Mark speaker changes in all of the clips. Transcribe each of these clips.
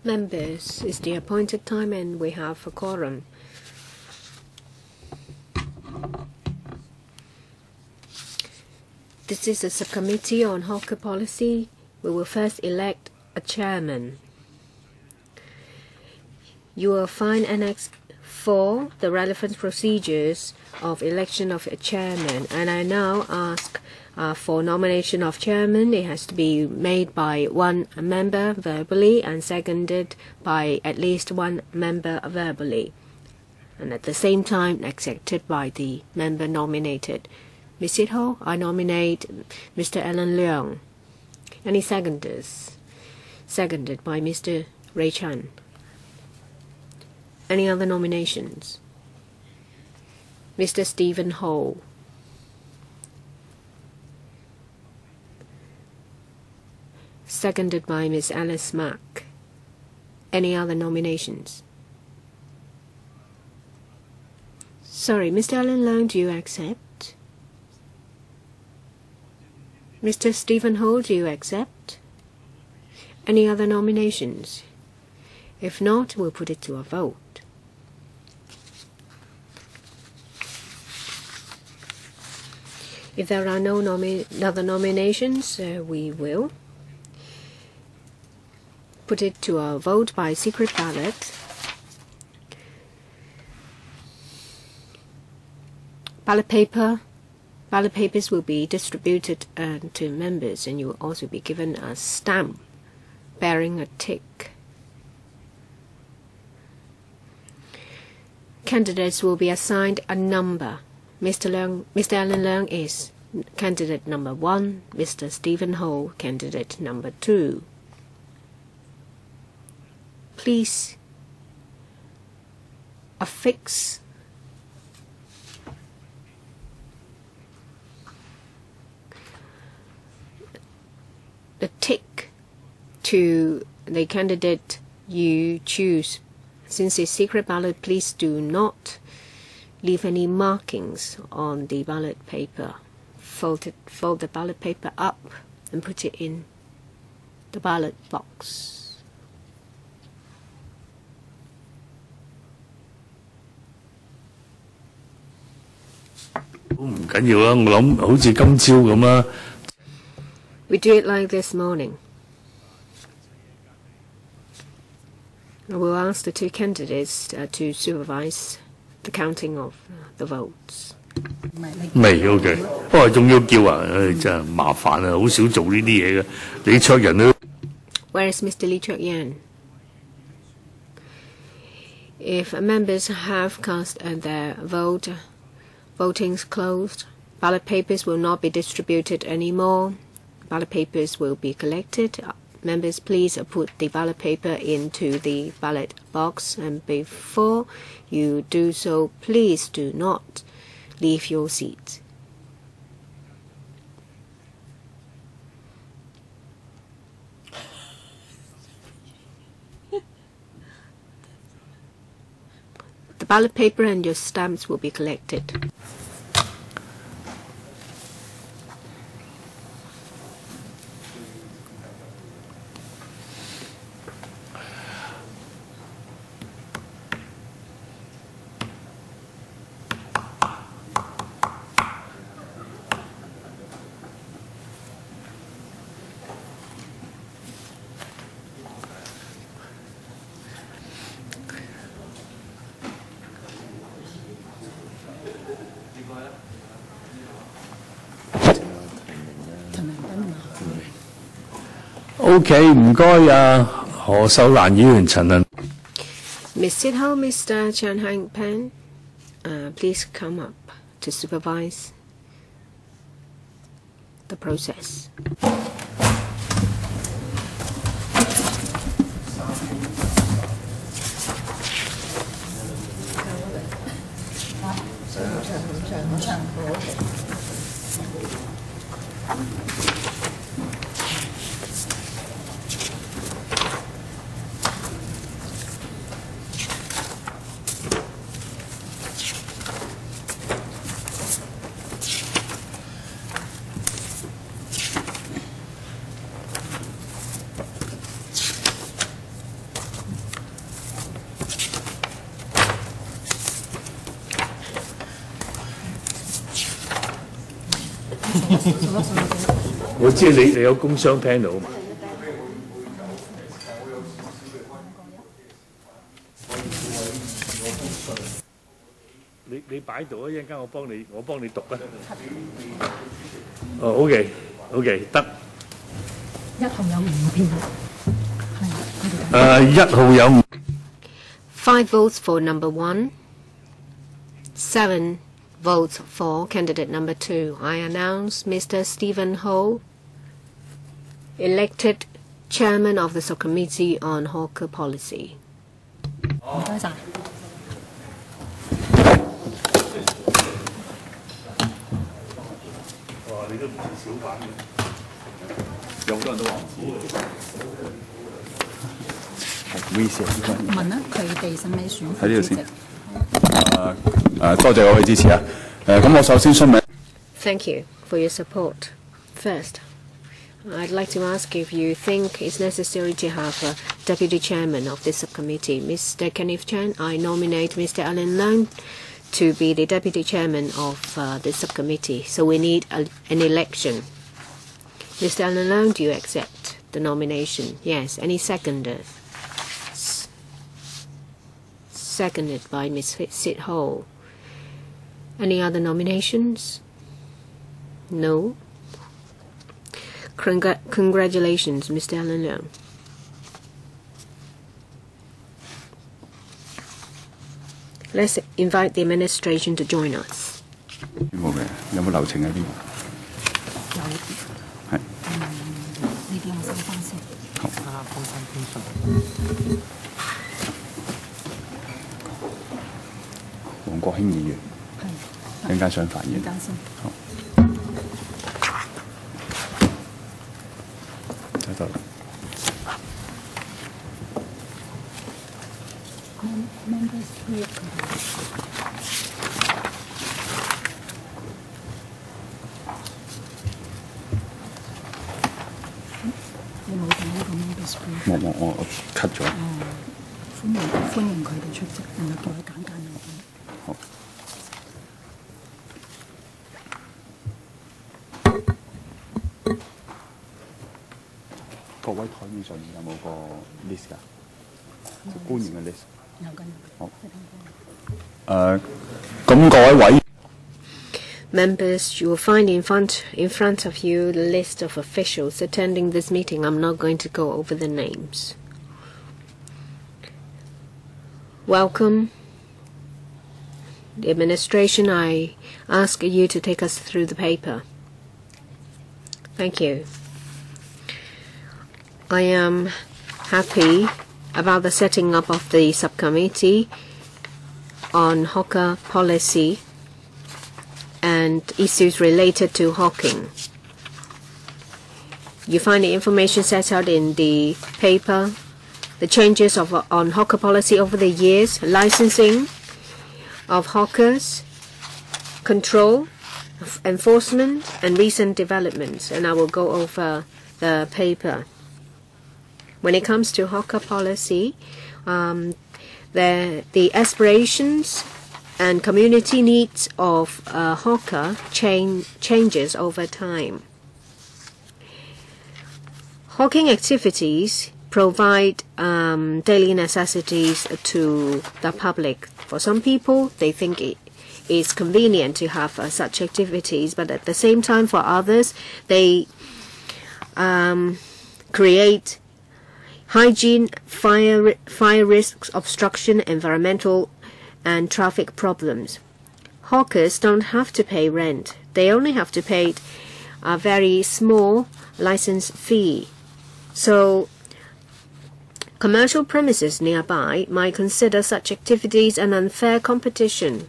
Speaker 1: Members, it's the appointed time and we have a quorum. This is a subcommittee on hawker policy. We will first elect a chairman. You will find Annex 4 the relevant procedures of election of a chairman, and I now ask for nomination of chairman. It has to be made by one member verbally and seconded by at least one member verbally, and at the same time accepted by the member nominated. Ms. Sitho, I nominate Mr. Alan Leung. Any seconders? Seconded by Mr. Ray Chan. Any other nominations? Mr. Stephen Ho. Seconded by Ms. Alice Mack. Any other nominations? Sorry, Mr. Alan Leung, do you accept? Mr. Stephen Ho, do you accept? Any other nominations? If not, we'll put it to a vote. If there are no other nominations, we will put it to a vote by secret ballot. Ballot papers will be distributed to members, and you will also be given a stamp bearing a tick. Candidates will be assigned a number. Mr. Alan Leung is candidate number 1, Mr. Stephen Ho, candidate number 2. Please affix the tick to the candidate you choose. Since it's secret ballot, please do not leave any markings on the ballot paper. Fold the ballot paper up and put it in the ballot box.
Speaker 2: 唔緊要啦，我諗好似今朝咁啦。
Speaker 1: We do it like this morning. I will ask the two candidates to supervise the counting of the votes.
Speaker 2: 未 OK， 不過仲要叫啊，真係麻煩啊，好少做呢啲嘢嘅。李卓人都
Speaker 1: Where is Mr. Lee Chok-yan? If members have cast their vote, voting's closed. Ballot papers will not be distributed anymore. Ballot papers will be collected. Members, please put the ballot paper into the ballot box, and before you do so, please do not leave your seat. The ballot paper and your stamps will be collected.
Speaker 2: OK， 唔該啊，何秀蘭議員陳能。
Speaker 1: Ms. Sitho, Mr. Chan Hang-pan, please come up to supervise the process.
Speaker 2: 我知你有工商 panel 嘛？你擺度啊！一陣間我幫你讀啊。哦，OK，得。
Speaker 3: 1號有5票，1
Speaker 2: 號有5。
Speaker 1: 5 votes for number 1, 7 votes for candidate number 2. I announce Mr. Stephen Ho elected chairman of the Subcommittee on Hawker Policy.
Speaker 3: 唔該晒。
Speaker 2: 哇！你都唔似小販嘅，有好多人都話唔知。唔好意思啊，
Speaker 3: 問啦，佢哋使唔使選
Speaker 4: 喺呢度先。多謝各位支持啊！咁我首先詢問。
Speaker 1: Thank you for your support. First, I'd like to ask if you think it's necessary to have a deputy chairman of this subcommittee. Mr. Kenneth Chan, I nominate Mr. Alan Leung to be the deputy chairman of this subcommittee. So we need an election. Mr. Alan Leung, do you accept the nomination? Yes. Any seconders? Seconded by Ms. Sit Ho. Any other nominations? No. Congratulations, Mr. Alan Leung. Let's invite the administration to join us.
Speaker 4: 冇嘅，有冇流程喺邊？
Speaker 3: 有
Speaker 4: 係。
Speaker 3: 呢啲我收翻先。
Speaker 4: 好。
Speaker 3: 放心傾信。
Speaker 4: 黃國興議員。係。陣間想發言。陣間先。好。得啦。
Speaker 3: 你冇睇呢個 members brief？
Speaker 4: 冇，我 cut 咗。
Speaker 3: 歡迎佢哋出席，然後叫佢簡單啲。
Speaker 4: 好。各位台面上面有冇個 list 㗎？官員嘅 list。有緊。好。咁各位委。
Speaker 1: Members, you will find in front of you the list of officials attending this meeting. I'm not going to go over the names. Welcome. The administration, I ask you to take us through the paper. Thank you. I am happy about the setting up of the subcommittee on hawker policy and issues related to hawking. You find the information set out in the paper, the changes on hawker policy over the years, licensing of hawkers, control, enforcement, and recent developments, and I will go over the paper. When it comes to hawker policy, the aspirations and community needs of hawker changes over time. Hawking activities provide daily necessities to the public. For some people, they think it is convenient to have such activities, but at the same time, for others, they create hygiene, fire risks, obstruction, environmental and traffic problems. Hawkers don't have to pay rent. They only have to pay a very small license fee. So commercial premises nearby might consider such activities an unfair competition.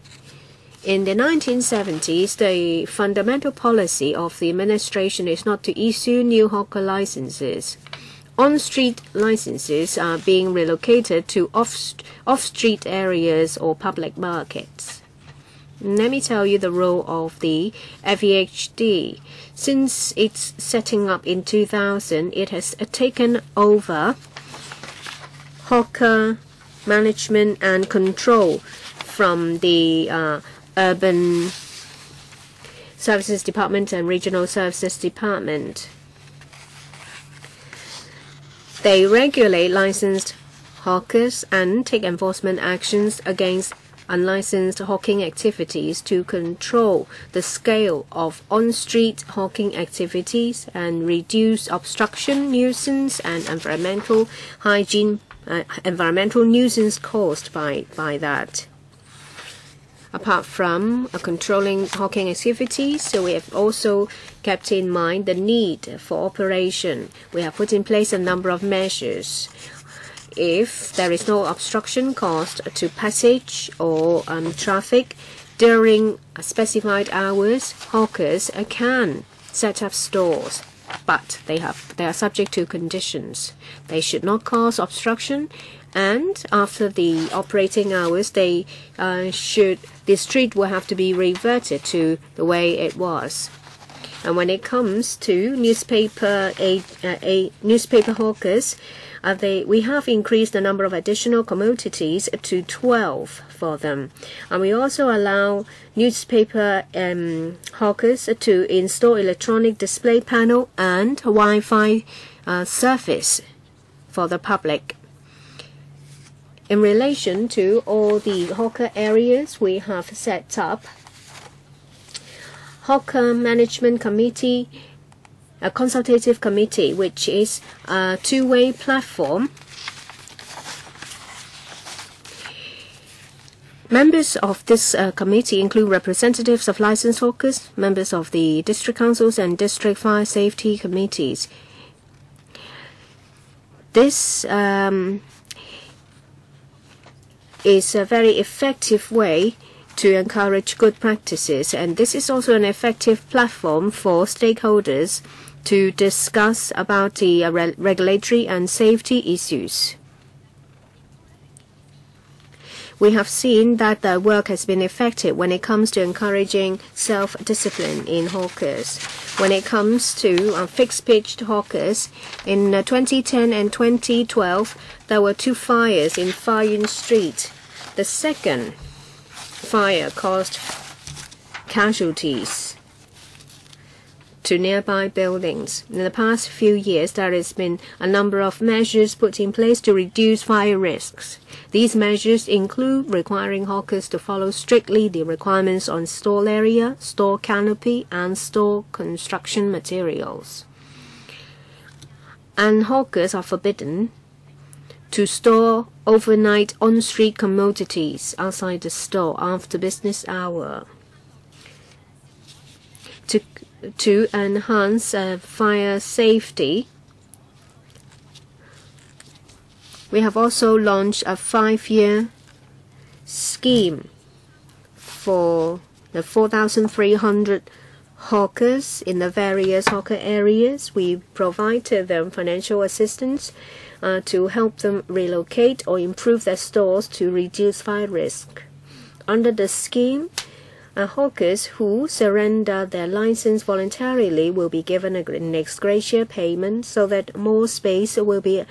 Speaker 1: In the 1970s, the fundamental policy of the administration is not to issue new hawker licenses. On-street licenses are being relocated to off-street areas or public markets. Let me tell you the role of the FEHD. Since its setting up in 2000, it has taken over hawker management and control from the urban Services Department and Regional Services Department. They regulate licensed hawkers and take enforcement actions against unlicensed hawking activities to control the scale of on-street hawking activities and reduce obstruction, nuisance, and environmental nuisance caused by that. Apart from controlling hawking activities, so we have also kept in mind the need for operation. We have put in place a number of measures. If there is no obstruction caused to passage or traffic during specified hours, hawkers can set up stores, but they are subject to conditions. They should not cause obstruction, and after the operating hours, the street will have to be reverted to the way it was. And when it comes to newspaper hawkers, we have increased the number of additional commodities to 12 for them. And we also allow newspaper hawkers to install electronic display panel and Wi-Fi service for the public. In relation to all the hawker areas, we have set up Hawker Management Committee, a consultative committee, which is a two-way platform. Members of this committee include representatives of licensed hawkers, members of the district councils and district fire safety committees. This is a very effective way to encourage good practices, and this is also an effective platform for stakeholders to discuss about the regulatory and safety issues. We have seen that the work has been effective when it comes to encouraging self-discipline in hawkers. When it comes to fixed-pitched hawkers, in 2010 and 2012, there were 2 fires in Fayun Street. The second fire caused casualties to nearby buildings. In the past few years, there has been a number of measures put in place to reduce fire risks. These measures include requiring hawkers to follow strictly the requirements on stall area, store canopy, and store construction materials. And hawkers are forbidden to store overnight on-street commodities outside the store after business hour. To enhance fire safety, we have also launched a 5-year scheme for the 4,300 hawkers in the various hawker areas. We provided them financial assistance to help them relocate or improve their stores to reduce fire risk. Under the scheme, hawkers who surrender their license voluntarily will be given an ex gratia payment so that more space will be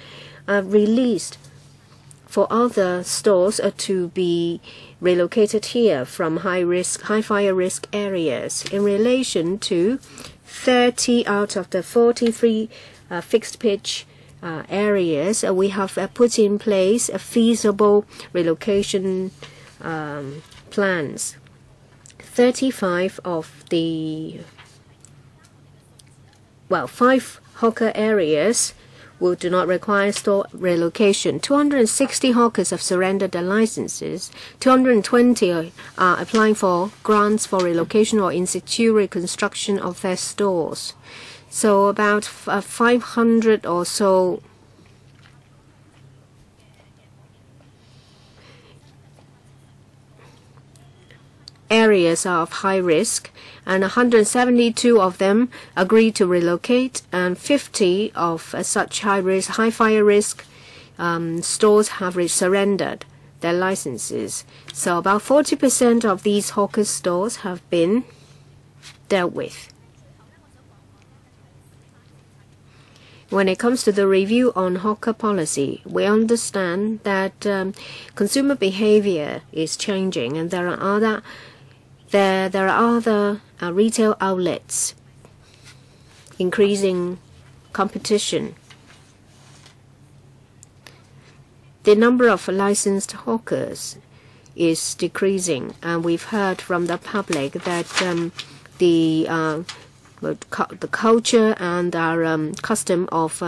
Speaker 1: released for other stores to be relocated here from high fire risk areas. In relation to 30 out of the 43 fixed pitch areas, we have put in place a feasible relocation plans. 35 of the 5 hawker areas do not require store relocation. 260 hawkers have surrendered their licenses. 220 are applying for grants for relocation or in situ reconstruction of their stores. So about 500 or so areas are of high risk, and 172 of them agreed to relocate, and 50 of such high fire risk stores have surrendered their licenses. So about 40% of these hawker stores have been dealt with. When it comes to the review on hawker policy, we understand that consumer behavior is changing, and there there are other retail outlets, increasing competition. The number of licensed hawkers is decreasing, and we've heard from the public that the culture and our custom of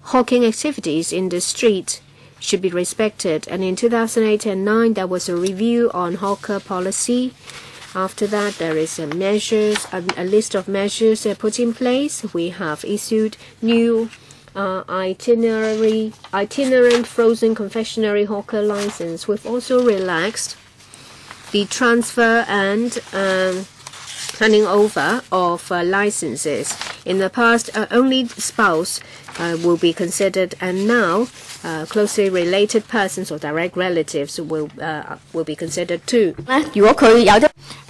Speaker 1: hawking activities in the street should be respected. And in 2008 and 2009, there was a review on hawker policy. After that, there is a list of measures put in place. We have issued new itinerant frozen confectionery hawker license. We've also relaxed the transfer and turning over of licenses. In the past, only spouse will be considered, and now closely related persons or direct relatives will be considered too.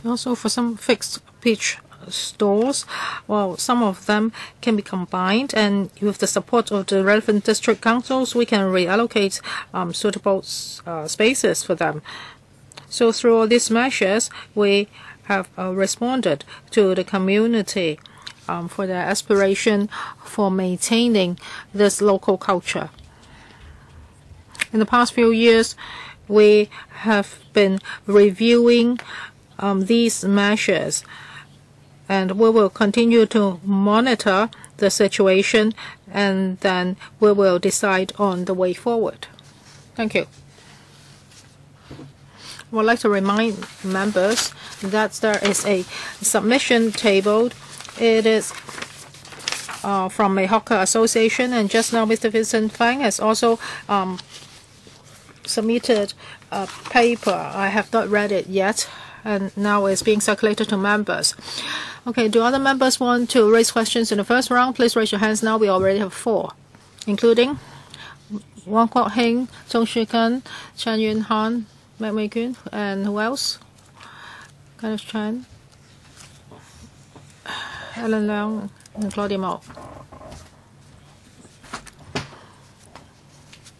Speaker 5: Also, for some fixed pitch stores, well, some of them can be combined, and with the support of the relevant district councils, we can reallocate suitable spaces for them. So through all these measures, we have responded to the community for their aspiration for maintaining this local culture. In the past few years, we have been reviewing these measures, and we will continue to monitor the situation, and then we will decide on the way forward. Thank you. I would like to remind members that there is a submission tabled. It is from a hawker association, and just now Mr. Vincent Fang has also submitted a paper. I have not read it yet, and now it's being circulated to members. Okay, do other members want to raise questions in the first round? Please raise your hands now. We already have 4, including Wang Kwok-hing, Zhong Shikan, Chen Yunhan, Mek Mei-kun, and who else? Kenneth Chan, Alan Leung, and Claudia Mo.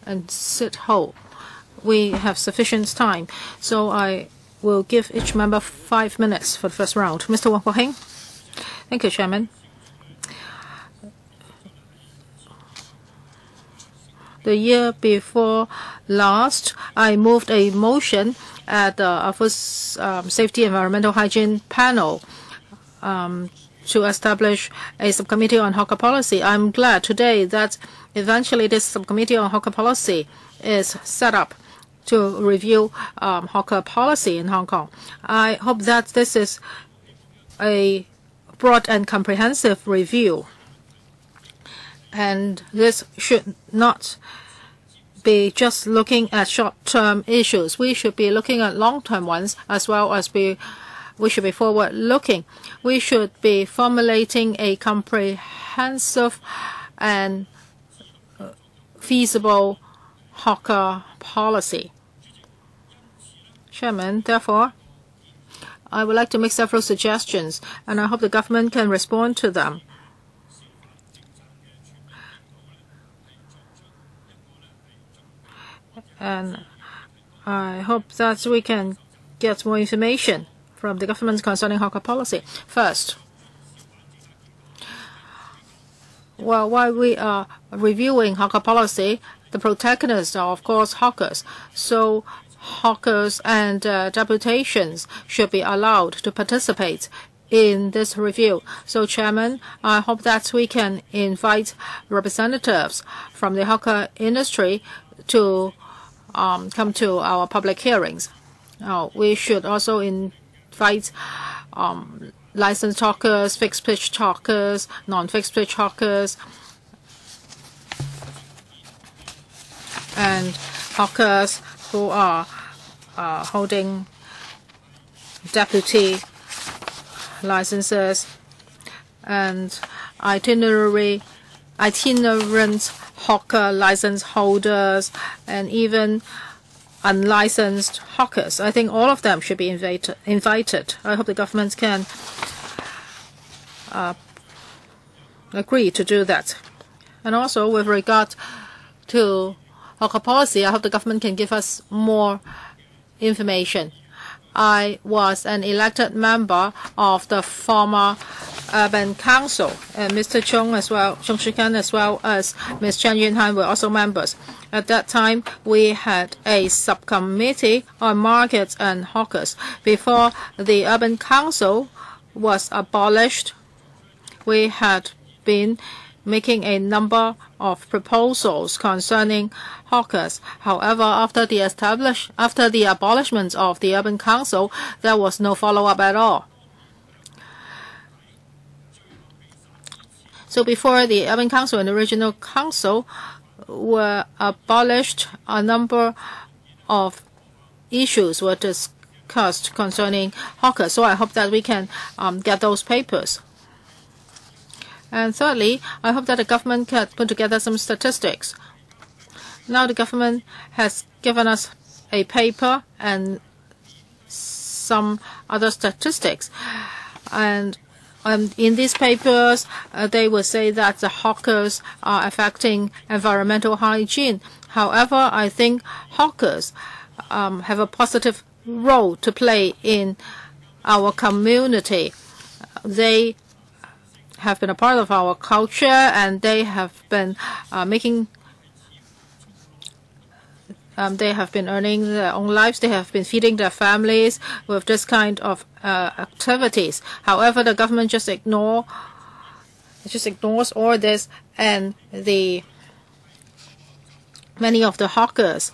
Speaker 5: And Sid Ho. We have sufficient time, so I will give each member 5 minutes for the first round. Mr. Wang Kwok-hing. Thank you, Chairman. The year before last, I moved a motion at the Office Safety Environmental Hygiene panel to establish a subcommittee on hawker policy. I'm glad today that eventually this subcommittee on hawker policy is set up to review hawker policy in Hong Kong. I hope that this is a broad and comprehensive review, and this should not be just looking at short-term issues. We should be looking at long-term ones, as well as we should be forward-looking. We should be formulating a comprehensive and feasible hawker policy. Chairman, therefore, I would like to make several suggestions, and I hope the government can respond to them. And I hope that we can get more information from the government concerning hawker policy. First, well, while we are reviewing hawker policy, the protagonists are, of course, hawkers. So hawkers and deputations should be allowed to participate in this review. So, Chairman, I hope that we can invite representatives from the hawker industry to come to our public hearings. We should also invite licensed hawkers, fixed-pitch hawkers, non-fixed-pitch hawkers, and hawkers who are holding deputy licenses, and itinerant hawker license holders, and even unlicensed hawkers. I think all of them should be invited. I hope the government can agree to do that. And also, with regard to hawker policy, I hope the government can give us more information. I was an elected member of the former Urban Council, and Mr. Chung Shikan as well as Ms. Chen Yunhan were also members. At that time, we had a subcommittee on markets and hawkers. Before the Urban Council was abolished, we had been making a number of proposals concerning hawkers. However, after the abolishment of the Urban Council, there was no follow-up at all. So before the Urban Council and the Regional Council were abolished, a number of issues were discussed concerning hawkers. So I hope that we can get those papers. And thirdly, I hope that the government can put together some statistics. Now the government has given us a paper and some other statistics. And in these papers, they will say that the hawkers are affecting environmental hygiene. However, I think hawkers have a positive role to play in our community. They have been a part of our culture, and they have been they have been earning their own lives. They have been feeding their families with this kind of activities. However, the government just ignores all this, and many of the hawkers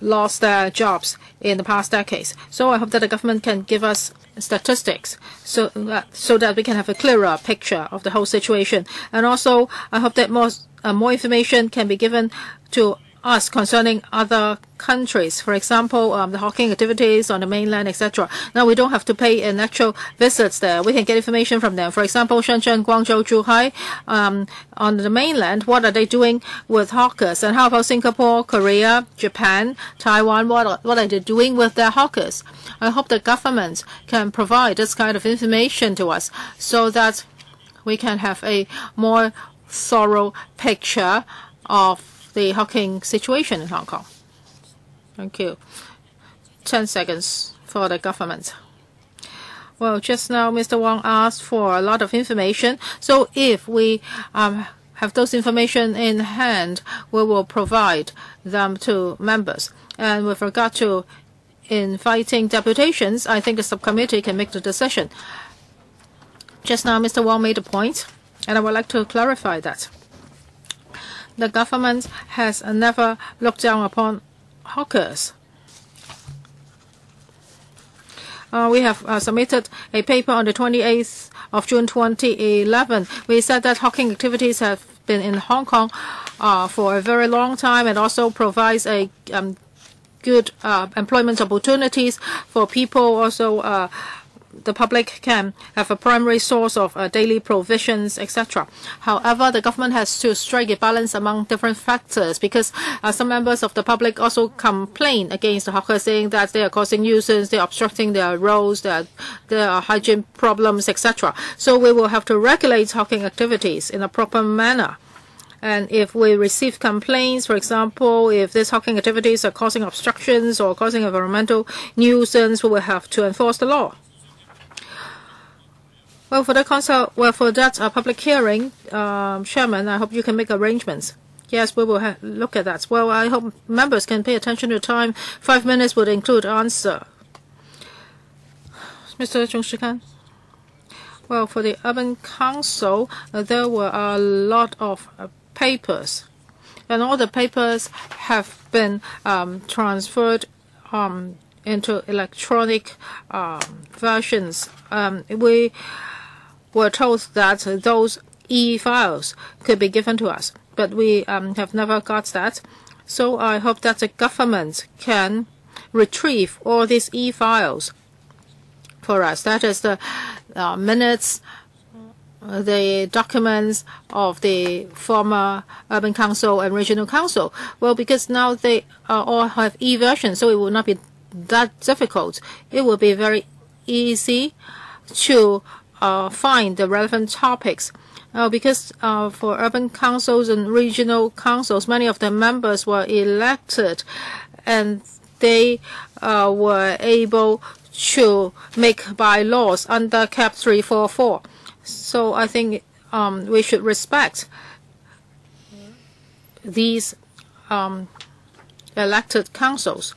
Speaker 5: lost their jobs in the past decades. So I hope that the government can give us statistics so that we can have a clearer picture of the whole situation. And also, I hope that more information can be given to us concerning other countries. For example, the hawking activities on the mainland, etc. Now, we don't have to pay an actual visits there. We can get information from them. For example, Shenzhen, Guangzhou, Zhuhai, on the mainland, what are they doing with hawkers? And how about Singapore, Korea, Japan, Taiwan? What are they doing with their hawkers? I hope the government can provide this kind of information to us so that we can have a more thorough picture of the hawking situation in Hong Kong. Thank you. 10 seconds for the government. Well, just now Mr. Wong asked for a lot of information. So if we have those information in hand, we will provide them to members. And with regard to inviting deputations, I think the subcommittee can make the decision. Just now Mr. Wong made a point, and I would like to clarify that. The government has never looked down upon hawkers. We have submitted a paper on the 28th of June 2011. We said that hawking activities have been in Hong Kong for a very long time, and also provides a good employment opportunities for people. Also, the public can have a primary source of daily provisions, etc. However, the government has to strike a balance among different factors, because some members of the public also complain against the hawkers, saying that they are causing nuisance, they are obstructing their roads, there are hygiene problems, etc. So we will have to regulate hawking activities in a proper manner. And if we receive complaints, for example, if these hawking activities are causing obstructions or causing environmental nuisance, we will have to enforce the law. Well, for that public hearing, Chairman, I hope you can make arrangements. Yes, we will look at that. Well, I hope members can pay attention to time. 5 minutes would include answer. Mr. Chung Shikan. Well, for the Urban Council, there were a lot of papers, and all the papers have been transferred into electronic versions. We were told that those e-files could be given to us, but we have never got that. So I hope that the government can retrieve all these e-files for us. That is the minutes, the documents of the former Urban Council and Regional Council. Well, because now they all have e-versions, so it will not be that difficult. It will be very easy to find the relevant topics. Because for urban councils and regional councils, many of the members were elected, and they were able to make bylaws under Cap 344. So I think we should respect these elected councils.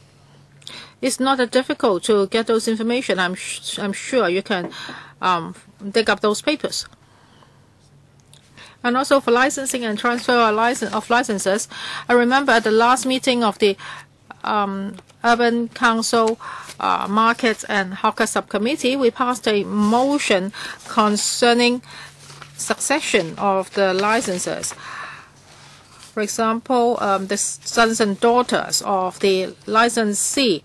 Speaker 5: It's not that difficult to get those information. I'm sure you can dig up those papers. And also for licensing and transfer of licenses, I remember at the last meeting of the Urban Council Markets and Hawker Subcommittee, we passed a motion concerning succession of the licenses. For example, the sons and daughters of the licensee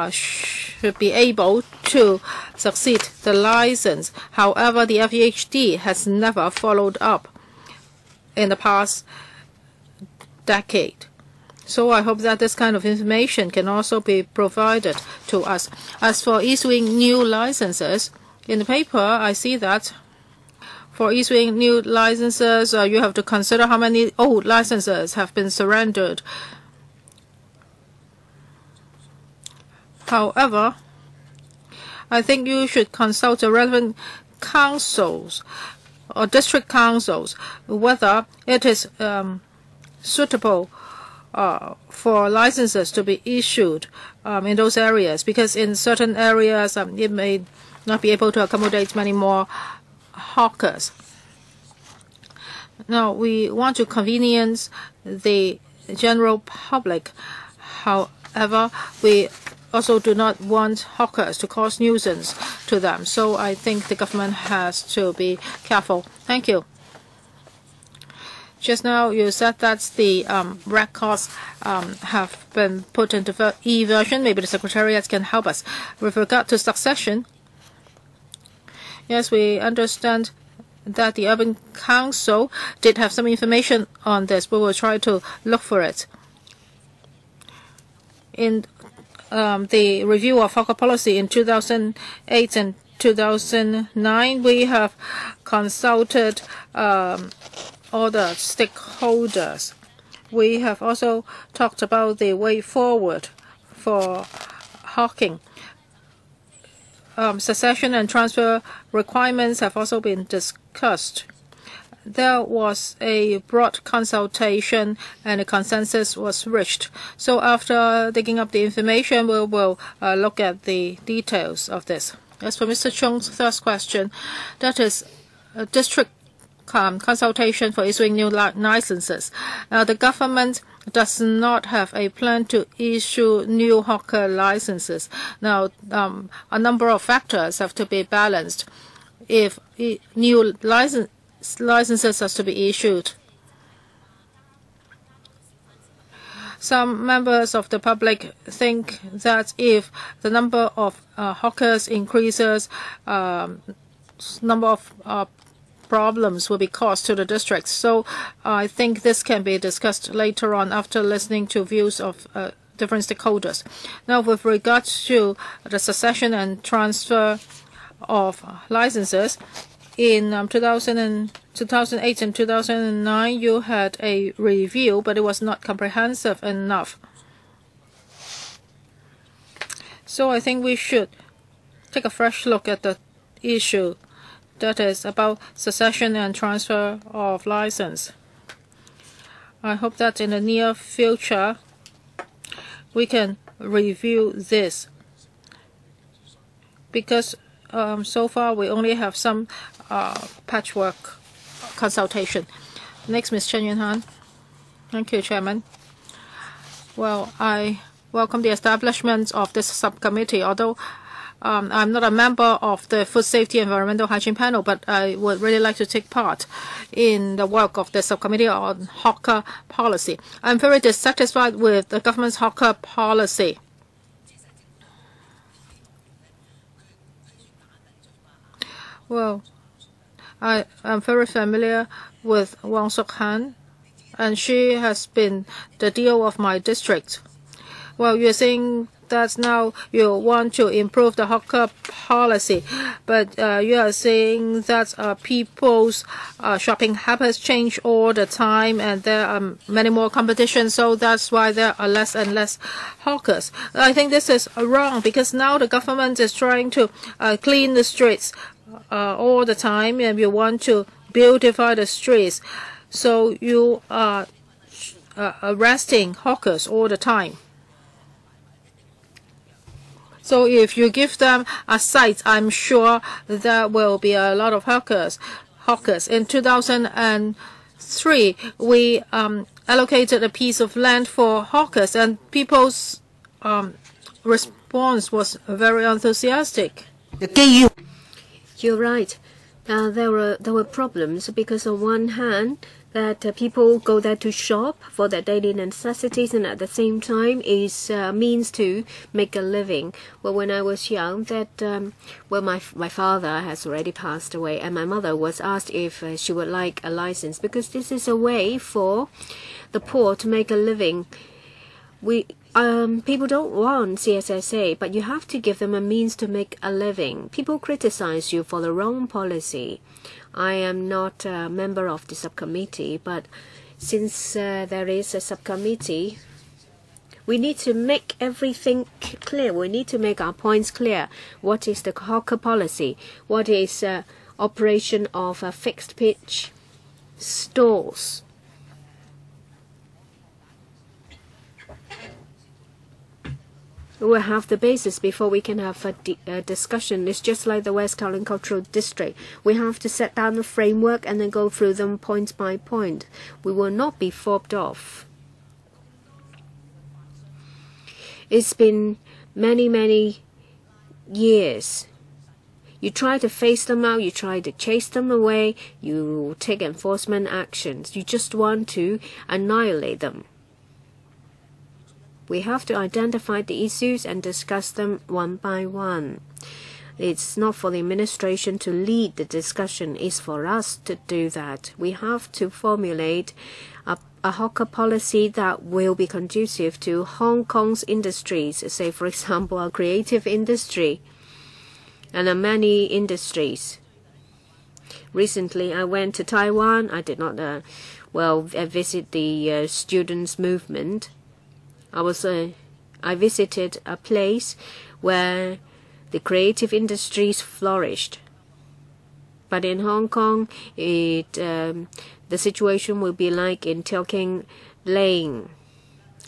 Speaker 5: should be able to succeed the license. However, the FEHD has never followed up in the past decade. So I hope that this kind of information can also be provided to us. As for issuing new licenses, in the paper I see that for issuing new licenses, you have to consider how many old licenses have been surrendered. However, I think you should consult the relevant councils or district councils whether it is suitable for licenses to be issued in those areas, because in certain areas it may not be able to accommodate many more hawkers. Now, we want to convenience the general public. However, we also do not want hawkers to cause nuisance to them. So I think the government has to be careful. Thank you. Just now you said that the records have been put into e-version. Maybe the Secretariat can help us. With regard to succession, yes, we understand that the Urban Council did have some information on this. We will try to look for it. In the review of hawker policy in 2008 and 2009, we have consulted all the stakeholders. We have also talked about the way forward for hawking. Succession and transfer requirements have also been discussed. There was a broad consultation and a consensus was reached. So after digging up the information, we will look at the details of this. As for Mr. Chung's first question, that is a district consultation for issuing new licenses. The government does not have a plan to issue new hawker licenses. Now, a number of factors have to be balanced if new licenses are to be issued. Some members of the public think that if the number of hawkers increases, number of problems will be caused to the districts. So I think this can be discussed later on after listening to views of different stakeholders. Now, with regards to the succession and transfer of licenses, in 2008 and 2009, you had a review, but it was not comprehensive enough. So I think we should take a fresh look at the issue that is about succession and transfer of license. I hope that in the near future we can review this, because so far we only have some patchwork consultation. Next, Ms. Chen Yunhan. Thank you, Chairman. Well, I welcome the establishment of this subcommittee, although I'm not a member of the Food Safety and Environmental Hygiene Panel, but I would really like to take part in the work of the subcommittee on hawker policy. I'm very dissatisfied with the government's hawker policy. Well, I am very familiar with Wang Suk-han, and she has been the DO of my district. Well, you're saying that now you want to improve the hawker policy, but you are saying that people's shopping habits change all the time, and there are many more competition, so that's why there are less and less hawkers. I think this is wrong, because now the government is trying to clean the streets all the time, and you want to beautify the streets, so you are arresting hawkers all the time. So if you give them a site, I'm sure there will be a lot of hawkers. In 2003, we allocated a piece of land for hawkers, and people's response was very enthusiastic.
Speaker 1: You're right. There were problems because on one hand that people go there to shop for their daily necessities, and at the same time is means to make a living. Well, when I was young, my father has already passed away, and my mother was asked if she would like a license, because this is a way for the poor to make a living. People don't want CSSA, but you have to give them a means to make a living. People criticize you for the wrong policy. I am not a member of the subcommittee, but since there is a subcommittee, we need to make everything clear. We need to make our points clear. What is the hawker policy? What is operation of fixed pitch stores? We'll have the basis before we can have a discussion. It's just like the West Kowloon Cultural District. We have to set down the framework and then go through them point by point. We will not be fobbed off. It's been many years. You try to face them out, you try to chase them away, you take enforcement actions. You just want to annihilate them. We have to identify the issues and discuss them one by one. It's not for the administration to lead the discussion. It's for us to do that. We have to formulate a hawker policy that will be conducive to Hong Kong's industries, say, for example, our creative industry and many industries. Recently, I went to Taiwan. I did not, visit the students' movement. I visited a place where the creative industries flourished. But in Hong Kong, the situation will be like in Teo Lane,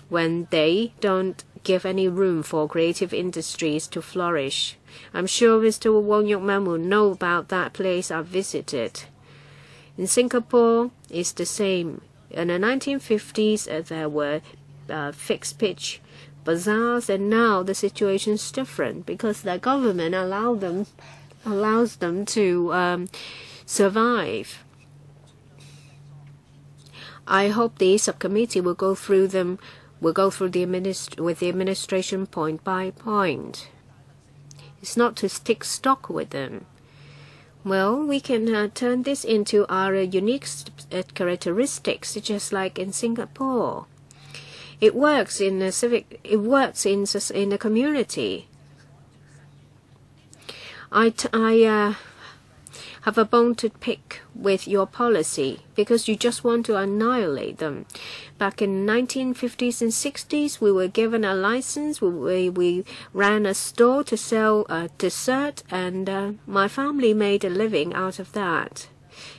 Speaker 1: when they don't give any room for creative industries to flourish. I'm sure Mr. Wong Yok Man will know about that place I visited. In Singapore, it's the same. In the 1950s, there were fixed pitch bazaars, and now the situation is different because the government allows them to survive. I hope the subcommittee will go through the administration point by point. It's not to take stock with them. Well, we can turn this into our unique characteristics, just like in Singapore. It works in the in the community. I have a bone to pick with your policy because you just want to annihilate them. Back in 1950s and 60s, we were given a license. We ran a store to sell dessert, and my family made a living out of that.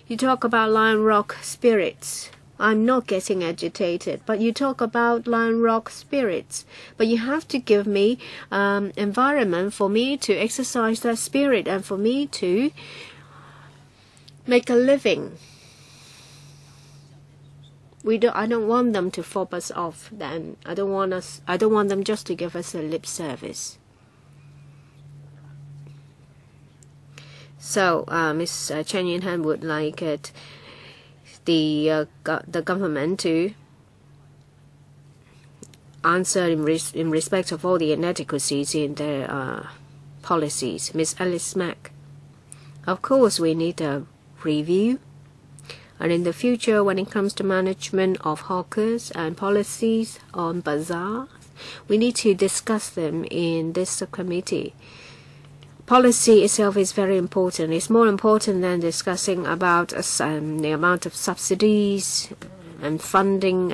Speaker 1: You talk about Lion Rock spirits. I'm not getting agitated, but you talk about Lion Rock spirits. But you have to give me environment for me to exercise that spirit and for me to make a living. I don't want them to fob us off. Then I don't want them just to give us a lip service. So Ms. Chen Yinhan would like it. The government to answer in respect of all the inadequacies in their policies. Ms. Alice Mack, of course we need a review. And in the future, when it comes to management of hawkers and policies on bazaars, we need to discuss them in this subcommittee. Policy itself is very important. It's more important than discussing about the amount of subsidies and funding.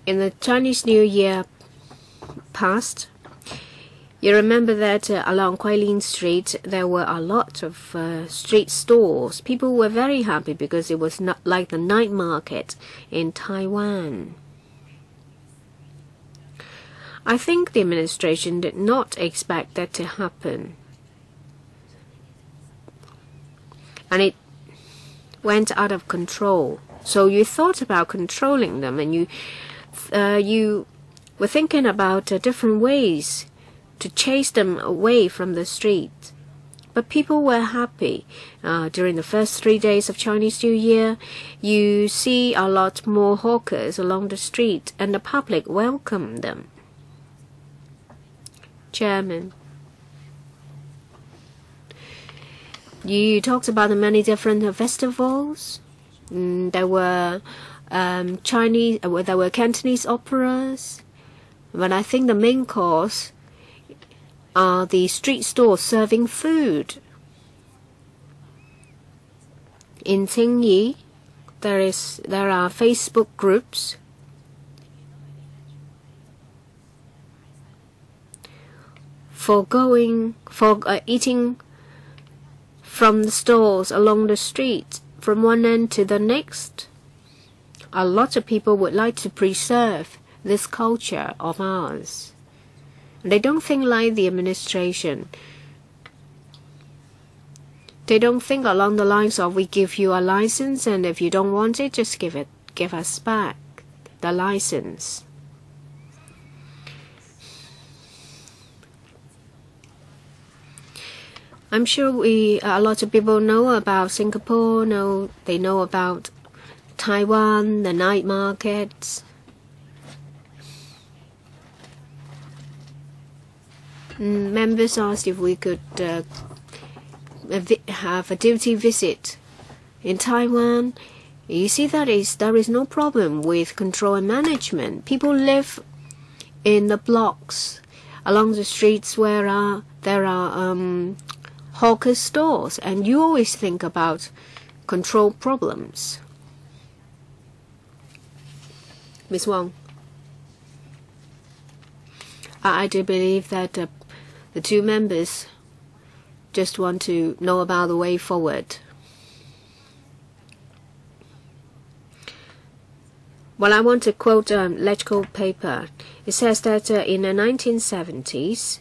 Speaker 1: In the Chinese New Year past, you remember that along Kuai-Lin Street there were a lot of street stores. People were very happy because it was not like the night market in Taiwan. I think the administration did not expect that to happen. And it went out of control. So you thought about controlling them, and you were thinking about different ways to chase them away from the street. But people were happy. During the first 3 days of Chinese New Year, you see a lot more hawkers along the street, and the public welcomed them. Chairman, you talked about the many different festivals. There were there were Cantonese operas, but I think the main cause are the street stores serving food. In Tsingyi, there are Facebook groups for eating from the stores along the street from one end to the next. A lot of people would like to preserve this culture of ours. They don't think like the administration. They don't think along the lines of we give you a license, and if you don't want it, just give us back the license. I'm sure a lot of people know about Singapore. They know about Taiwan, the night markets. Members asked if we could have a duty visit in Taiwan. You see, there is no problem with control and management. People live in the blocks along the streets where there are hawker stores, and you always think about control problems. Ms. Wong, I do believe that the two members just want to know about the way forward. Well, I want to quote legislative paper. It says that in the 1970s,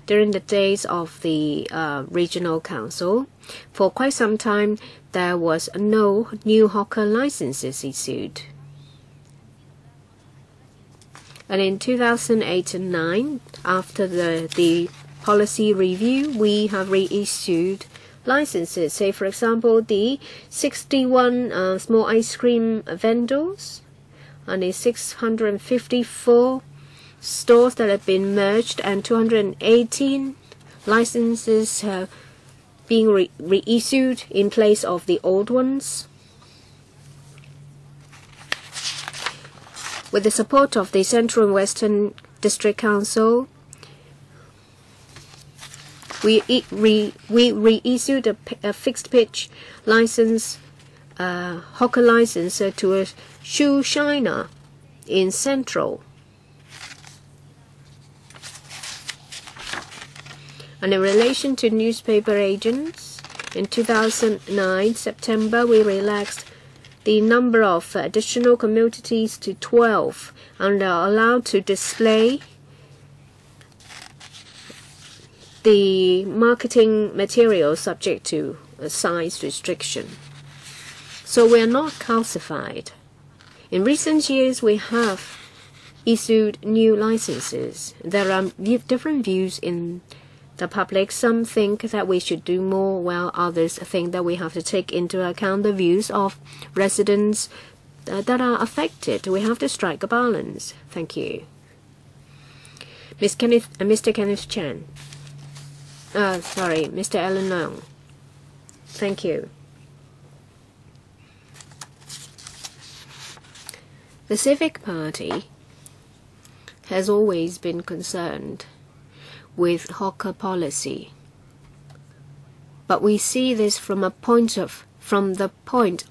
Speaker 1: during the days of the regional council, for quite some time there was no new hawker licenses issued. And in 2008 and 2009, after the policy review, we have reissued licenses. Say, for example, the 61 small ice cream vendors and the 654 stores that have been merged, and 218 licenses have been reissued in place of the old ones. With the support of the Central and Western District Council, we reissued a fixed pitch license, hawker license to a shoe shiner in Central. And in relation to newspaper agents, in 2009 September, we relaxed the number of additional commodities to 12 and are allowed to display the marketing materials subject to a size restriction. So we are not calcified. In recent years, we have issued new licenses. There are different views in the public. Some think that we should do more, while others think that we have to take into account the views of residents that are affected. We have to strike a balance. Thank you. Mr. Kenneth Chan. Sorry, Mr. Alan Leung. Thank you. The Civic Party has always been concerned with hawker policy, but we see this from the point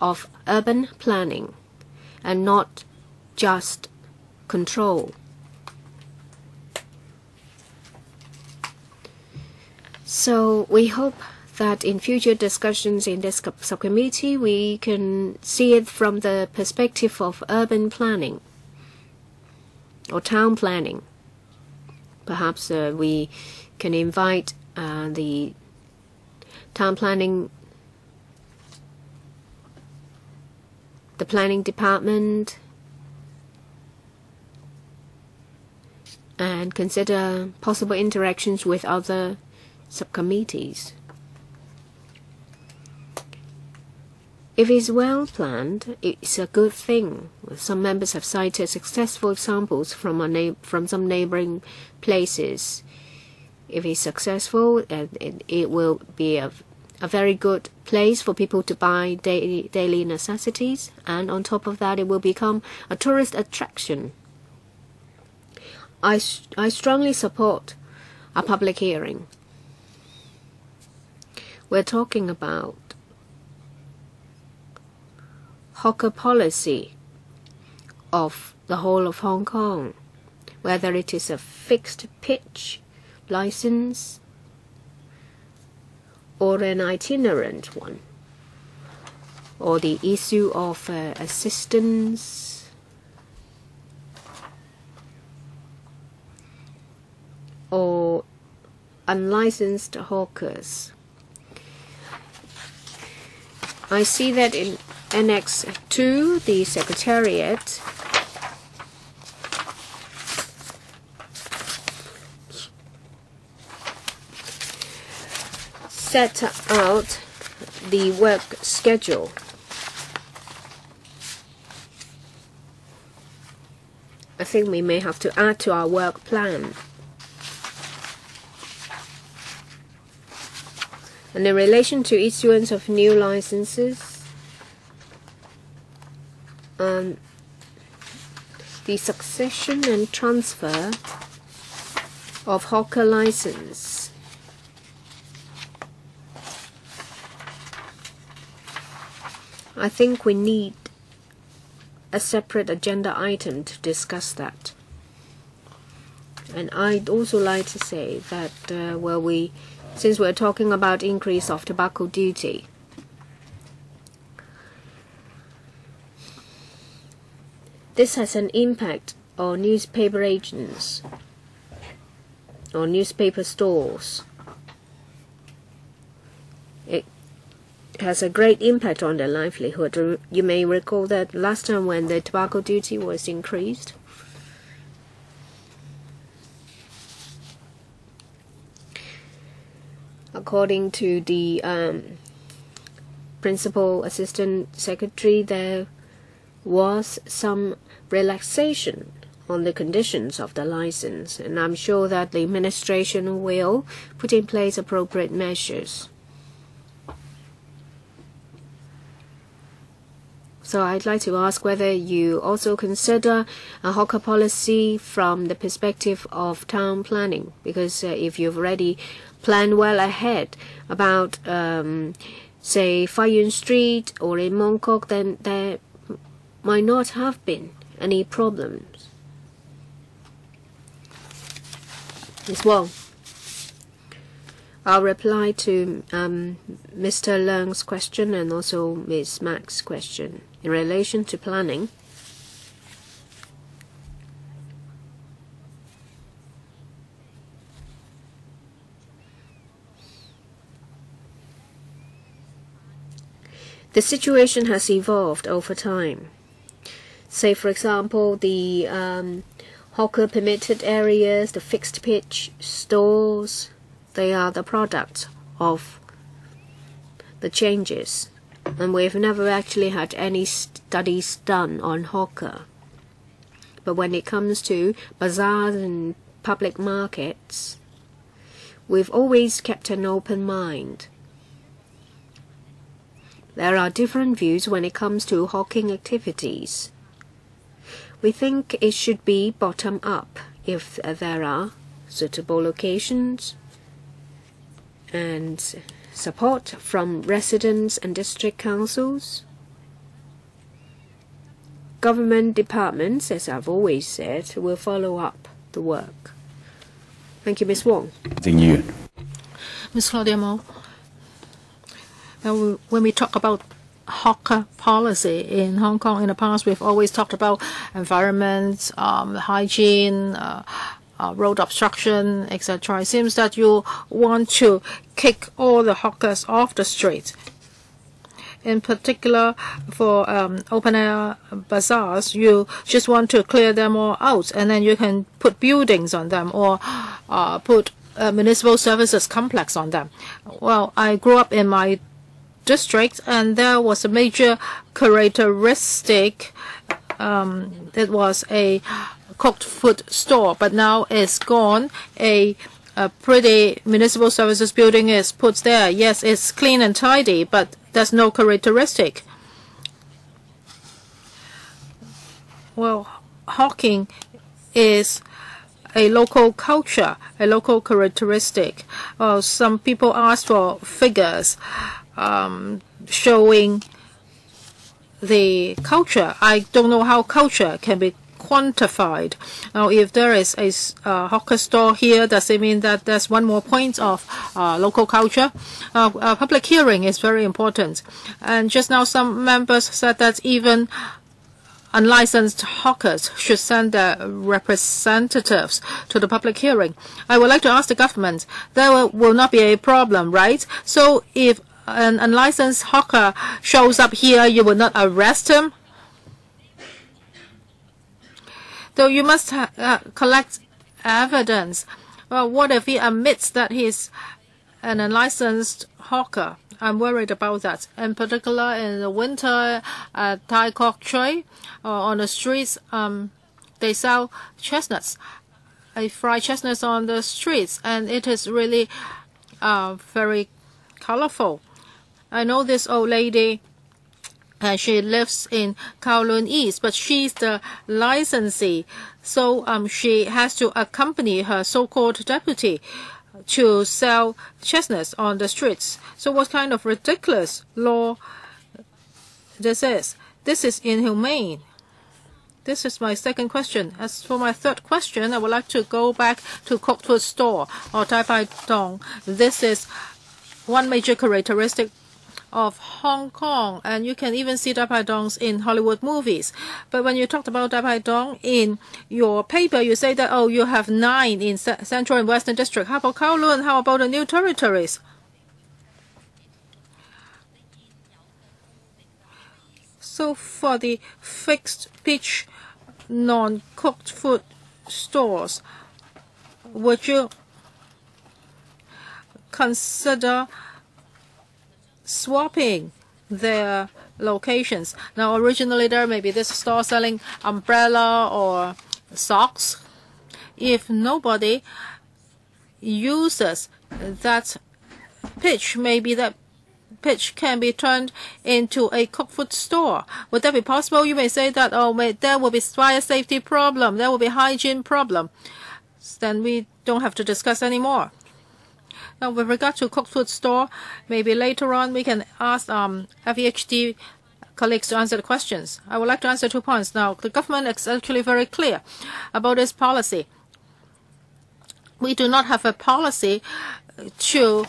Speaker 1: of urban planning and not just control. So we hope that in future discussions in this subcommittee we can see it from the perspective of urban planning or town planning. Perhaps we can invite the town planning, the planning department, and consider possible interactions with other subcommittees. If it's well planned, it's a good thing. Some members have cited successful examples from some neighboring places. If it's successful, it will be a very good place for people to buy daily necessities, and on top of that, it will become a tourist attraction. I strongly support a public hearing. We're talking about hawker policy of the whole of Hong Kong, whether it is a fixed pitch license or an itinerant one, or the issue of assistance, or unlicensed hawkers. I see that in Annex 2, the Secretariat set out the work schedule. I think we may have to add to our work plan. And in relation to issuance of new licenses, the succession and transfer of hawker license, I think we need a separate agenda item to discuss that. And I'd also like to say that since we're talking about increase of tobacco duty, this has an impact on newspaper agents or newspaper stores. It has a great impact on their livelihood. You may recall that last time when the tobacco duty was increased, according to the Principal Assistant Secretary, there was some relaxation on the conditions of the license, and I'm sure that the administration will put in place appropriate measures. So I'd like to ask whether you also consider a hawker policy from the perspective of town planning, because if you've already planned well ahead about, say, Fai Yuen Street or in Mong Kok, then there might not have been any problems. As well, I'll reply to Mr. Leung's question and also Ms. Mack's question in relation to planning. The situation has evolved over time. Say, for example, the hawker permitted areas, the fixed pitch stores, they are the product of the changes. And we've never actually had any studies done on hawker. But when it comes to bazaars and public markets, we've always kept an open mind. There are different views when it comes to hawking activities. We think it should be bottom up if there are suitable locations and support from residents and district councils. Government departments, as I've always said, will follow up the work. Thank you, Ms. Wong.
Speaker 5: Ms. Claudia Mo, when we talk about hawker policy in Hong Kong in the past, we've always talked about environment, hygiene, road obstruction, etc. It seems that you want to kick all the hawkers off the street. In particular, for open-air bazaars, you just want to clear them all out, and then you can put buildings on them or put a municipal services complex on them. Well, I grew up in my district, and there was a major characteristic. It was a cooked food store, but now it's gone. A pretty municipal services building is put there. Yes, it's clean and tidy, but there's no characteristic. Well, hawking is a local culture, a local characteristic. Some people ask for figures showing the culture. I don't know how culture can be quantified. Now, if there is a hawker store here, does it mean that there's one more point of local culture? Public hearing is very important. And just now, some members said that even unlicensed hawkers should send their representatives to the public hearing. I would like to ask the government, there will not be a problem, right? So if an unlicensed hawker shows up here, you will not arrest him? Though you must collect evidence. Well, what if he admits that he's an unlicensed hawker? I'm worried about that. In particular, in the winter at Tai Kok Tsui, on the streets, they sell chestnuts. I fry chestnuts on the streets, and it is really very colorful. I know this old lady, she lives in Kowloon East, but she's the licensee, so she has to accompany her so-called deputy to sell chestnuts on the streets. So what kind of ridiculous law this is? This is inhumane. This is my second question. As for my third question, I would like to go back to cooked food store or Tai Pai Dong. This is one major characteristic of Hong Kong, and you can even see Tai Pai Dongs in Hollywood movies. But when you talked about Tai Pai Dong in your paper, you say that, oh, you have 9 in Central and Western District. How about Kowloon? How about the new territories? So for the fixed pitch non-cooked food stores, would you consider swapping their locations? Now, originally there may be this store selling umbrella or socks. If nobody uses that pitch, maybe that pitch can be turned into a cooked food store. Would that be possible? You may say that, oh, there will be fire safety problem, there will be hygiene problem. Then we don't have to discuss anymore. Now, with regard to cooked food store, maybe later on we can ask FEHD colleagues to answer the questions. I would like to answer 2 points. Now, the government is actually very clear about this policy. We do not have a policy to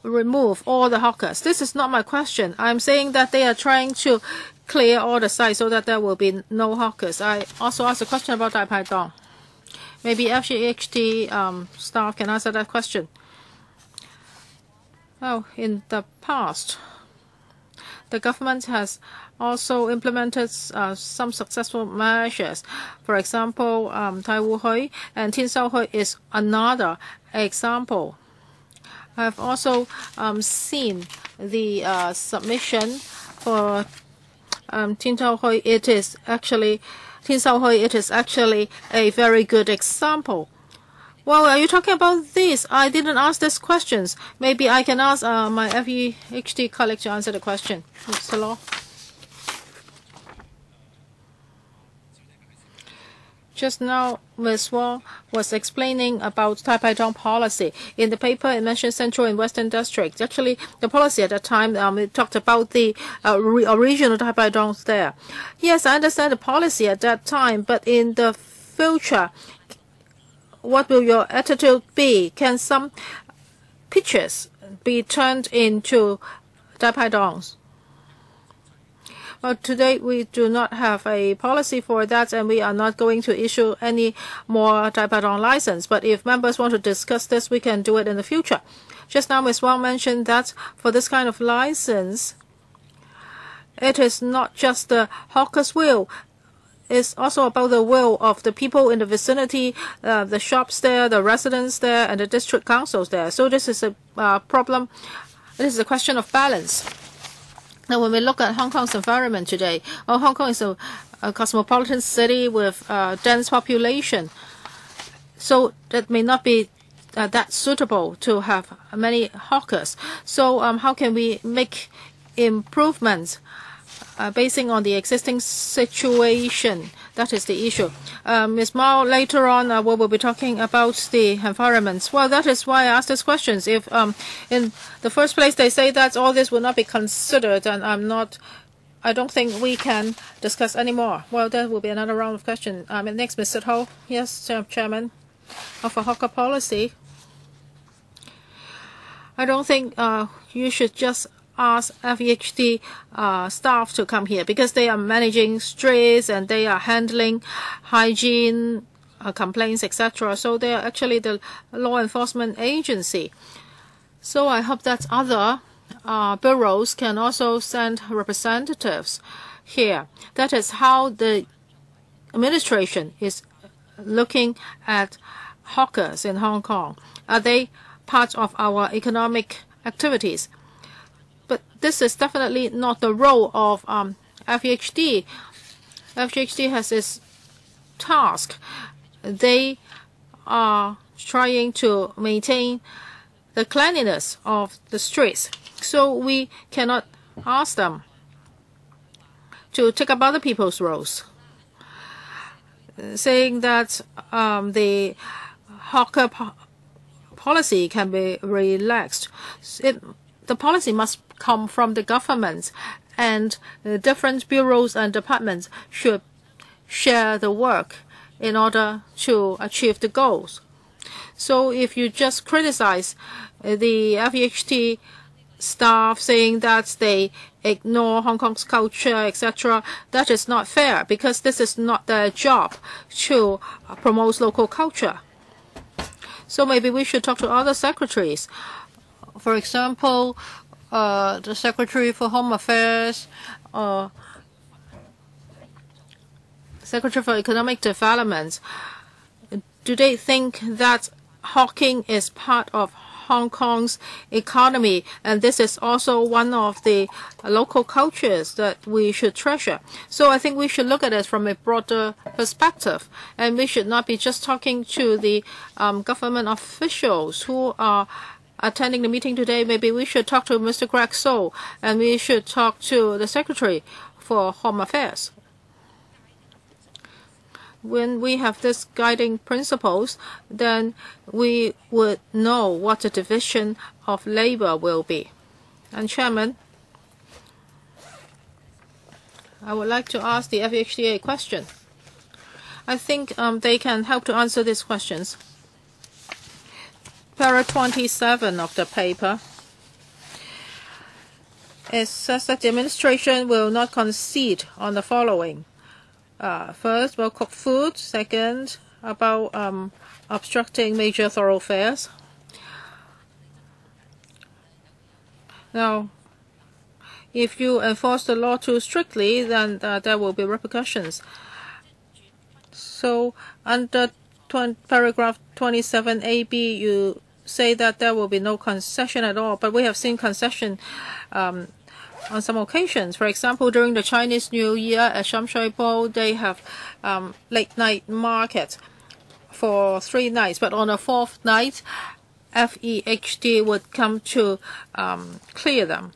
Speaker 5: remove all the hawkers. This is not my question. I'm saying that they are trying to clear all the sites so that there will be no hawkers. I also asked a question about Tai Pai Dong. Maybe FGHT staff can answer that question. Well, in the past, the government has also implemented some successful measures. For example, Tai Wu Hui and Tin Sao Hui is another example. I've also seen the submission for Tin Sao Hui. It is actually a very good example. Well, are you talking about this? I didn't ask these questions. Maybe I can ask my FEHD colleague to answer the question. Mr. Law. Just now, Ms. Wong was explaining about Tai Pai Dong policy. In the paper, it mentioned Central and Western District. Actually, the policy at that time, it talked about the original Tai Pai Dongs there. Yes, I understand the policy at that time, but in the future, what will your attitude be? Can some pictures be turned into Tai Pai Dongs? Well, today we do not have a policy for that, and we are not going to issue any more Tai Pai Dong license. But if members want to discuss this, we can do it in the future. Just now, Ms. Wang mentioned that for this kind of license, it is not just the hawker's will. It's also about the will of the people in the vicinity, the shops there, the residents there, and the district councils there. So this is a problem. This is a question of balance. Now, when we look at Hong Kong's environment today, Hong Kong is a cosmopolitan city with dense population. So that may not be that suitable to have many hawkers. So how can we make improvements basing on the existing situation? That is the issue. Ms. Mao, later on, we will be talking about the environment. Well, that is why I asked these questions. If in the first place they say that all this will not be considered, and I don't think we can discuss anymore. Well, there will be another round of questions. Next, Mr. Ho. Yes, Chairman. Of a hawker policy, I don't think you should just ask FEHD staff to come here, because they are managing streets and they are handling hygiene complaints, etc. So they are actually the law enforcement agency. So I hope that other bureaus can also send representatives here. That is how the administration is looking at hawkers in Hong Kong. Are they part of our economic activities? But this is definitely not the role of FEHD. FEHD has its task. They are trying to maintain the cleanliness of the streets. So we cannot ask them to take up other people's roles. Saying that the hawker policy can be relaxed. The policy must come from the government, and the different bureaus and departments should share the work in order to achieve the goals. So if you just criticize the FEHD staff saying that they ignore Hong Kong's culture, etc., that is not fair, because this is not their job to promote local culture. So maybe we should talk to other secretaries. For example, the Secretary for Home Affairs, Secretary for Economic Development. Do they think that hawking is part of Hong Kong's economy, and this is also one of the local cultures that we should treasure? So I think we should look at it from a broader perspective, and we should not be just talking to the government officials who are attending the meeting today. Maybe we should talk to Mr. Greg So, and we should talk to the Secretary for Home Affairs. When we have this guiding principles, then we would know what the division of labor will be. And Chairman, I would like to ask the FHDA a question. I think they can help to answer these questions. Para 27 of the paper, it says that the administration will not concede on the following. First, about cooked food. Second, about obstructing major thoroughfares. Now, if you enforce the law too strictly, then there will be repercussions. So, under paragraph 27AB, you say that there will be no concession at all, but we have seen concession on some occasions. For example, during the Chinese New Year at Sham Shui Po, they have late night market for 3 nights, but on the 4th night, FEHD would come to clear them.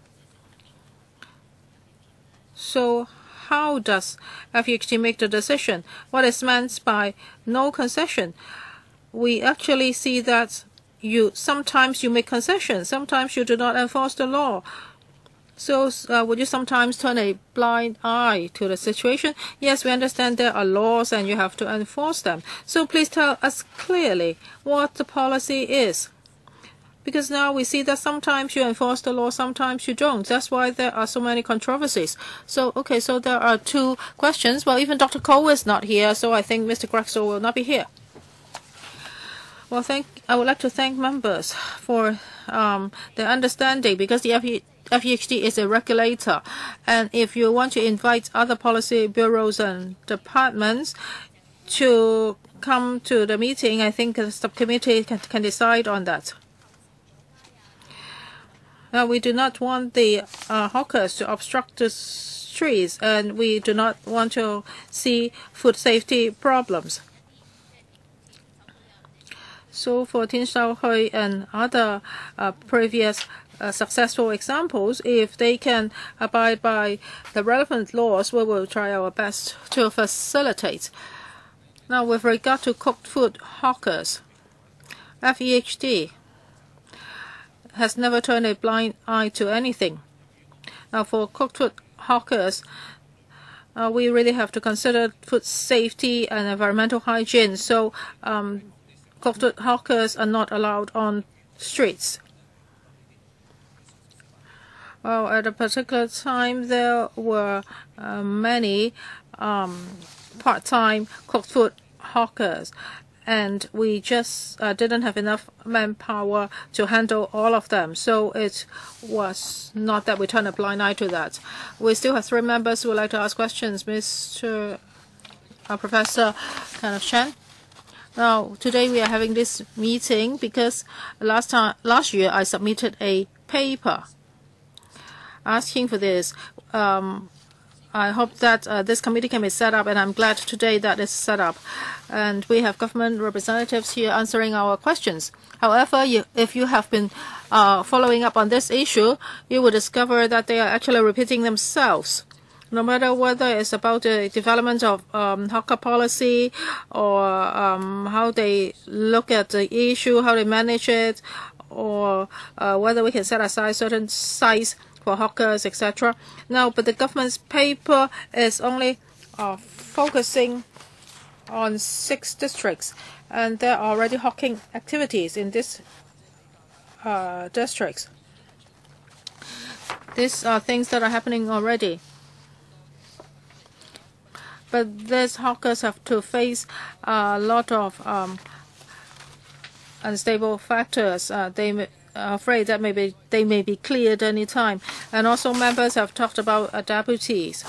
Speaker 5: So how does FEHD make the decision? What is meant by no concession? We actually see that sometimes you make concessions, sometimes you do not enforce the law. So would you sometimes turn a blind eye to the situation? Yes, we understand there are laws and you have to enforce them. So please tell us clearly what the policy is. Because now we see that sometimes you enforce the law, sometimes you don't. That's why there are so many controversies. So, okay, so there are 2 questions. Well, even Dr. Cole is not here, so I think Mr. Grexel will not be here. Well, I would like to thank members for their understanding, because the FEHD is a regulator. And if you want to invite other policy bureaus and departments to come to the meeting, I think the subcommittee can decide on that. Now, we do not want the hawkers to obstruct the streets, and we do not want to see food safety problems. So for Tin Shaohui and other previous successful examples, if they can abide by the relevant laws, we will try our best to facilitate. Now, with regard to cooked food hawkers, FEHD has never turned a blind eye to anything. Now, for cooked food hawkers, we really have to consider food safety and environmental hygiene. So cooked food hawkers are not allowed on streets. Well, at a particular time, there were many part-time cooked food hawkers, and we just didn't have enough manpower to handle all of them. So it was not that we turned a blind eye to that. We still have 3 members who would like to ask questions. Mr. Professor Kenneth Chen. Now, today we are having this meeting because last year I submitted a paper asking for this. I hope that this committee can be set up, and I'm glad today that it's set up. And we have government representatives here answering our questions. However, if you have been following up on this issue, you will discover that they are actually repeating themselves. No matter whether it's about the development of hawker policy or how they look at the issue, how they manage it, or whether we can set aside certain sites for hawkers, etc. Now, but the government's paper is only focusing on 6 districts, and there are already hawking activities in these districts. These are things that are happening already. But these hawkers have to face a lot of unstable factors. They are afraid that maybe they may be cleared any time. And also members have talked about deputies.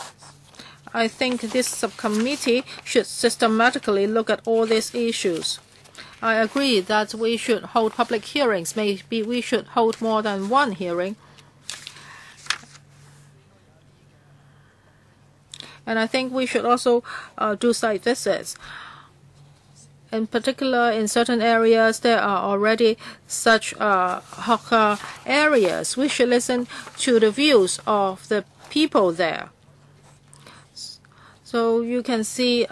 Speaker 5: I think this subcommittee should systematically look at all these issues. I agree that we should hold public hearings. Maybe we should hold more than 1 hearing. And I think we should also do site visits. In particular, in certain areas, there are already such hawker areas. We should listen to the views of the people there. So you can see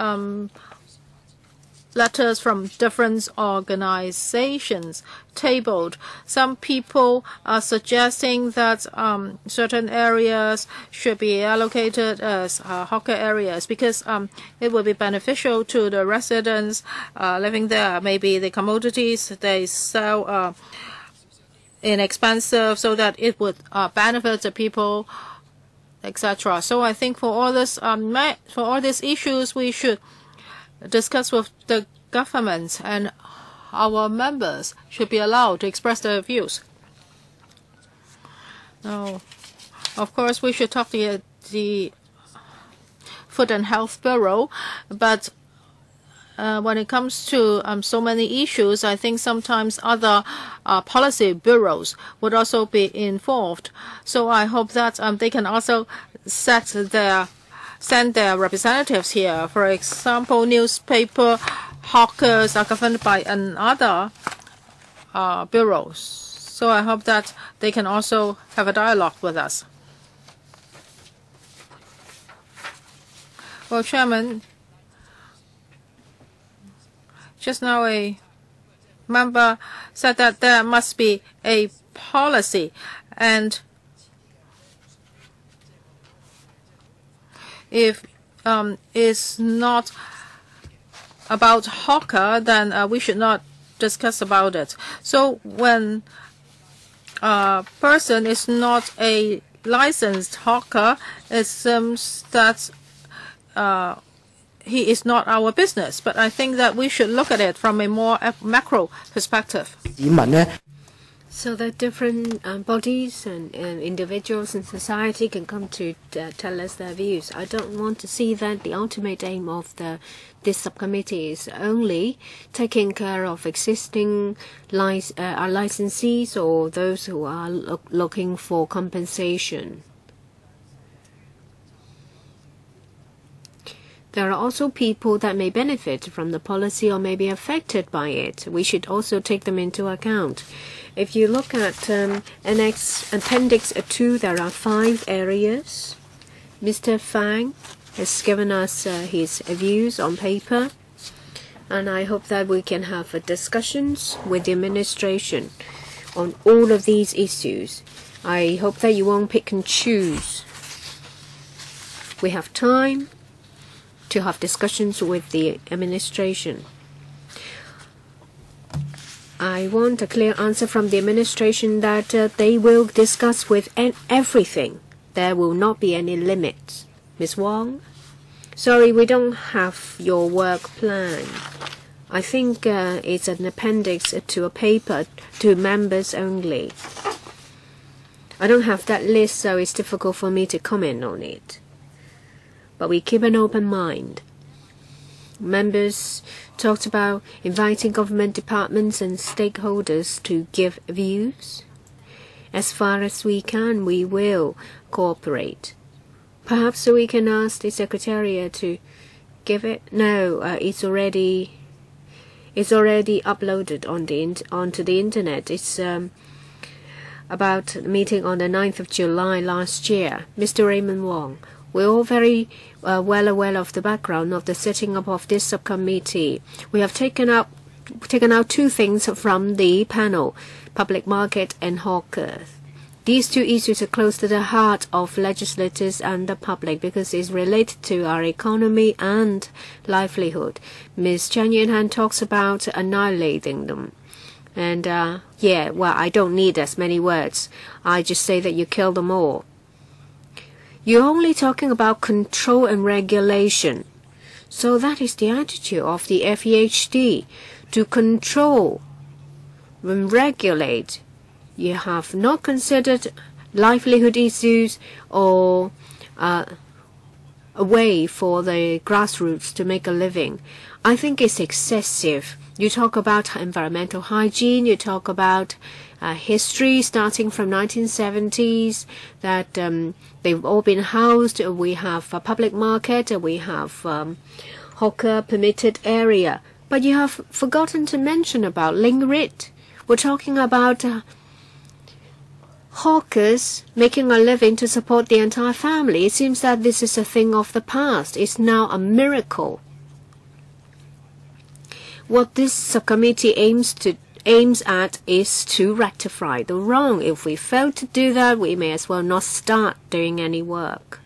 Speaker 5: letters from different organizations tabled. Some people are suggesting that certain areas should be allocated as hawker areas because it will be beneficial to the residents living there. Maybe the commodities they sell inexpensive, so that it would benefit the people, etc. So I think for all these issues, we should discuss with the government, and our members should be allowed to express their views. Now, of course, we should talk to the Food and Health Bureau, but when it comes to so many issues, I think sometimes other policy bureaus would also be involved. So I hope that they can also send their representatives here. For example, newspaper hawkers are governed by another bureaus. So I hope that they can also have a dialogue with us. Well, Chairman, just now a member said that there must be a policy, and if it's not about hawker, then we should not discuss about it. So when a person is not a licensed hawker, it seems that he is not our business. But I think that we should look at it from a more macro perspective.
Speaker 1: So that different bodies and individuals in society can come to tell us their views. I don't want to see that the ultimate aim of this subcommittee is only taking care of existing licensees or those who are looking for compensation. There are also people that may benefit from the policy or may be affected by it. We should also take them into account. If you look at Appendix 2, there are 5 areas. Mr. Fang has given us his views on paper, and I hope that we can have discussions with the administration on all of these issues. I hope that you won't pick and choose. We have time to have discussions with the administration. I want a clear answer from the administration that they will discuss with everything. There will not be any limits. Ms. Wong? Sorry, we don't have your work plan. I think it's an appendix to a paper to members only. I don't have that list, so it's difficult for me to comment on it. But we keep an open mind. Members talked about inviting government departments and stakeholders to give views. As far as we can, we will cooperate. Perhaps we can ask the Secretariat to give it. No, it's already uploaded onto the internet. It's about the meeting on the 9th of July last year. Mr. Raymond Wong. We're all very well aware of the background of the setting up of this subcommittee. We have taken out 2 things from the panel, public market and hawkers. These 2 issues are close to the heart of legislators and the public because it's related to our economy and livelihood. Ms. Chen Yunhan talks about annihilating them. And I don't need as many words. I just say that you kill them all. You're only talking about control and regulation. So that is the attitude of the FEHD, to control and regulate. You have not considered livelihood issues or a way for the grassroots to make a living. I think it's excessive. You talk about environmental hygiene, you talk about history starting from 1970s, that they've all been housed. We have a public market, we have hawker permitted area. But you have forgotten to mention about Ling Rit. We're talking about hawkers making a living to support the entire family. It seems that this is a thing of the past. It's now a miracle. What this subcommittee aims at is to rectify the wrong. If we fail to do that, we may as well not start doing any work.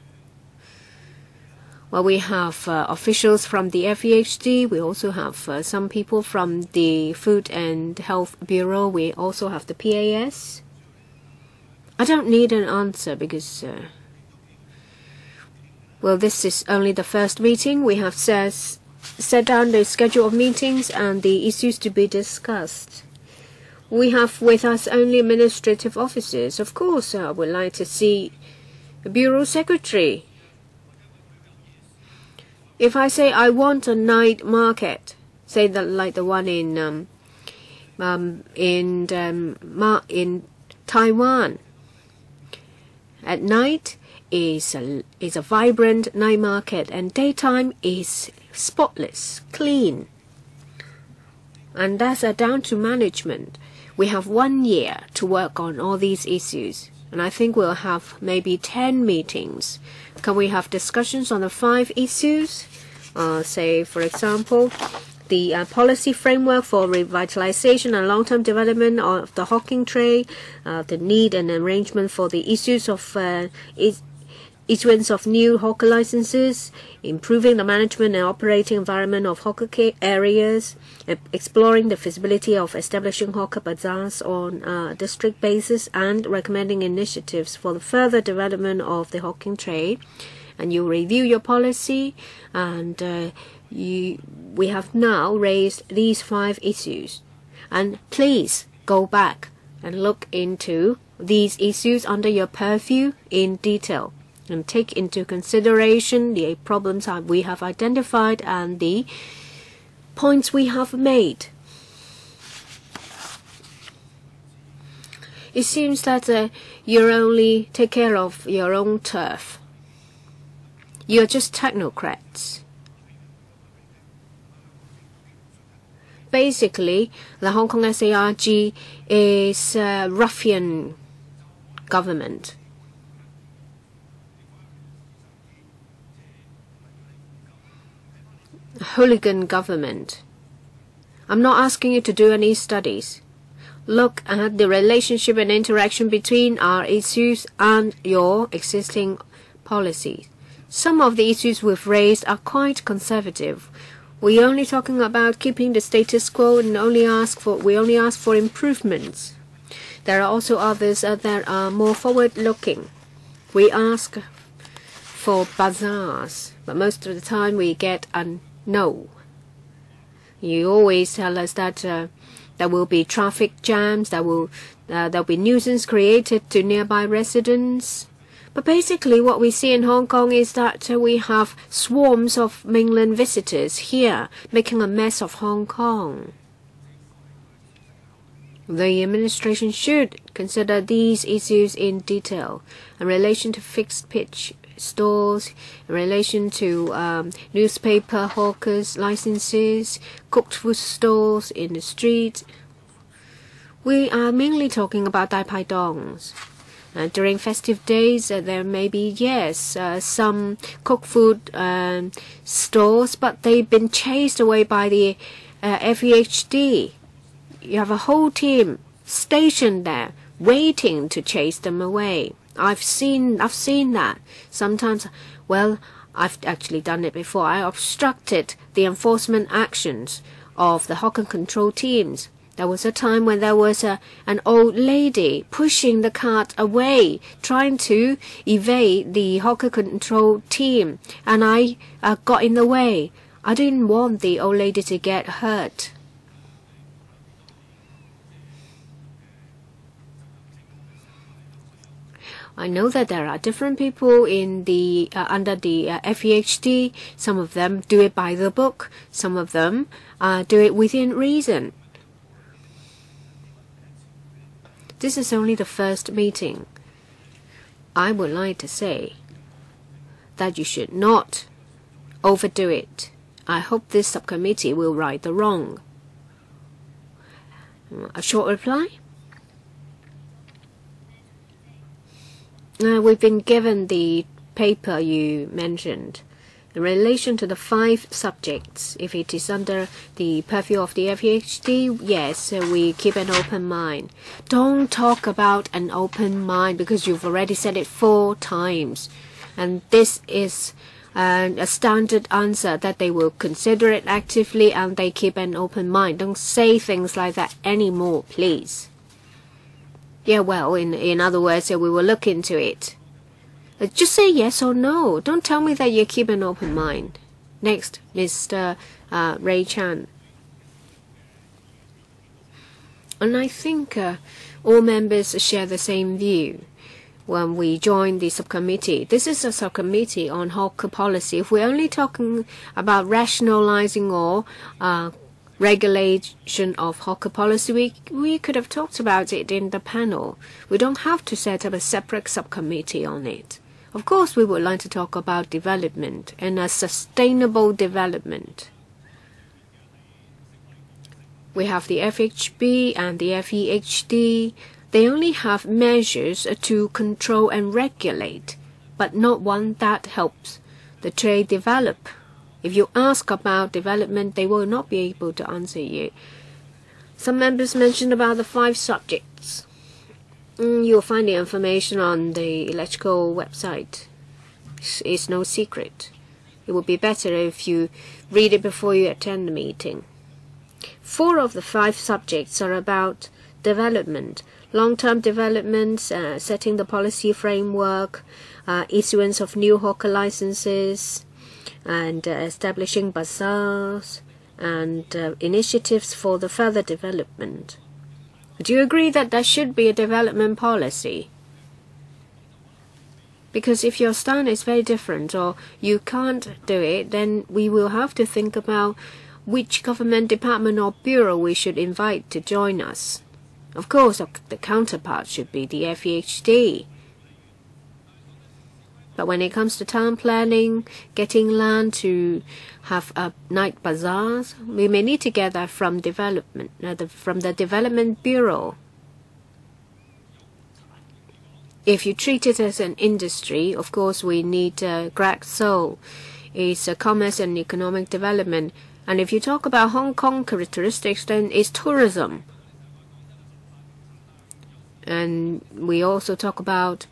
Speaker 1: Well, we have officials from the FEHD. We also have some people from the Food and Health Bureau. We also have the PAS. I don't need an answer because, this is only the first meeting. We have set down the schedule of meetings and the issues to be discussed. We have with us only administrative officers. Of course, I would like to see a bureau secretary. If I say I want a night market, say that like the one in Taiwan, at night is a vibrant night market, and daytime is spotless, clean. And that's down to management. We have 1 year to work on all these issues. And I think we'll have maybe 10 meetings. Can we have discussions on the 5 issues? Say, for example, the policy framework for revitalization and long-term development of the hawking trade, the need and arrangement for the issues of issuance of new hawker licenses, improving the management and operating environment of hawker areas, exploring the feasibility of establishing hawker bazaars on a district basis, and recommending initiatives for the further development of the hawking trade. And you review your policy, and we have now raised these 5 issues. And please go back and look into these issues under your purview in detail, and take into consideration the problems we have identified and the points we have made. It seems that you only take care of your own turf. You're just technocrats. Basically, the Hong Kong SARG is a ruffian government. Hooligan government. I'm not asking you to do any studies. Look at the relationship and interaction between our issues and your existing policies. Some of the issues we've raised are quite conservative. We're only talking about keeping the status quo and we only ask for improvements. There are also others that are more forward-looking. We ask for bazaars, but most of the time we get a no. You always tell us that there will be traffic jams, there'll be nuisance created to nearby residents. But basically what we see in Hong Kong is that we have swarms of mainland visitors here making a mess of Hong Kong. The administration should consider these issues in detail in relation to fixed pitch stores, in relation to newspaper hawkers licenses, cooked food stores in the street. We are mainly talking about Dai Pai Dongs. During festive days, there may be, some cooked food stores, but they've been chased away by the FEHD. You have a whole team stationed there, waiting to chase them away. I've seen that. Sometimes, I've actually done it before. I obstructed the enforcement actions of the hawker control teams. There was a time when there was an old lady pushing the cart away, trying to evade the hawker control team, and I got in the way. I didn't want the old lady to get hurt. I know that there are different people in the under the FEHD. Some of them do it by the book. Some of them do it within reason. This is only the first meeting. I would like to say that you should not overdo it. I hope this subcommittee will right the wrong. A short reply? We've been given the paper you mentioned. In relation to the 5 subjects, if it is under the purview of the FEHD, yes, we keep an open mind. Don't talk about an open mind because you've already said it 4 times. And this is a standard answer, that they will consider it actively and they keep an open mind. Don't say things like that anymore, please. Yeah, in other words, we will look into it. Just say yes or no. Don't tell me that you keep an open mind. Next, Mr. Ray Chan. And I think all members share the same view when we join the subcommittee. This is a subcommittee on hawker policy. If we're only talking about rationalizing or regulation of hawker policy, we could have talked about it in the panel. We don't have to set up a separate subcommittee on it. Of course, we would like to talk about development and a sustainable development. We have the FHB and the FEHD. They only have measures to control and regulate, but not one that helps the trade develop. If you ask about development, they will not be able to answer you. Some members mentioned about the 5 subjects. You'll find the information on the electrical website. It's no secret. It would be better if you read it before you attend the meeting. 4 of the 5 subjects are about development, long-term development, setting the policy framework, issuance of new hawker licenses, and establishing bazaars, and initiatives for the further development. Do you agree that there should be a development policy? Because if your stand is very different or you can't do it, then we will have to think about which government department or bureau we should invite to join us. Of course, the counterpart should be the FEHD. But when it comes to town planning, getting land to have night bazaars, we may need to get that from from the Development Bureau. If you treat it as an industry, of course we need GRAC-SO. It's commerce and economic development. And if you talk about Hong Kong characteristics, then it's tourism. And we also talk about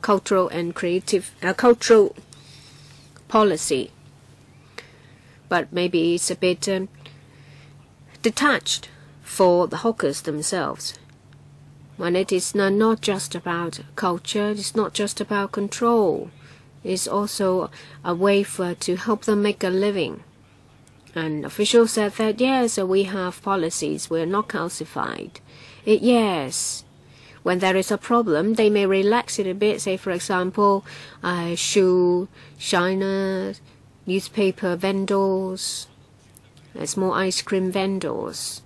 Speaker 1: cultural and cultural policy. But maybe it's a bit detached for the hawkers themselves. When it is not just about culture, it's not just about control. It's also a way to help them make a living. And officials said that, yes, we have policies, we're not calcified. Yes. When there is a problem, they may relax it a bit, say, for example, shoe shiners, newspaper vendors, small ice cream vendors.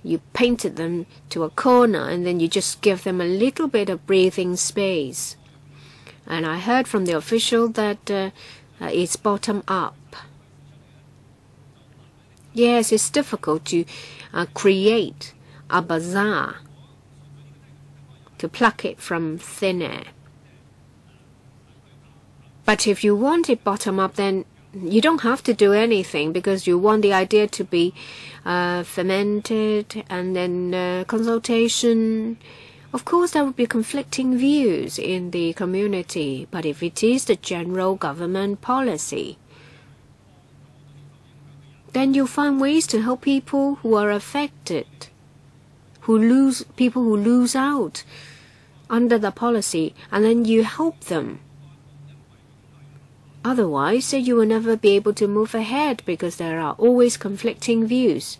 Speaker 1: You painted them to a corner and then you just give them a little bit of breathing space. And I heard from the official that it's bottom up. Yes, it's difficult to create a bazaar, to pluck it from thin air. But if you want it bottom up, then you don't have to do anything because you want the idea to be fermented and then consultation. Of course, there will be conflicting views in the community, but if it is the general government policy, then you'll find ways to help people who are affected, people who lose out under the policy, and then you help them. Otherwise, you will never be able to move ahead because there are always conflicting views.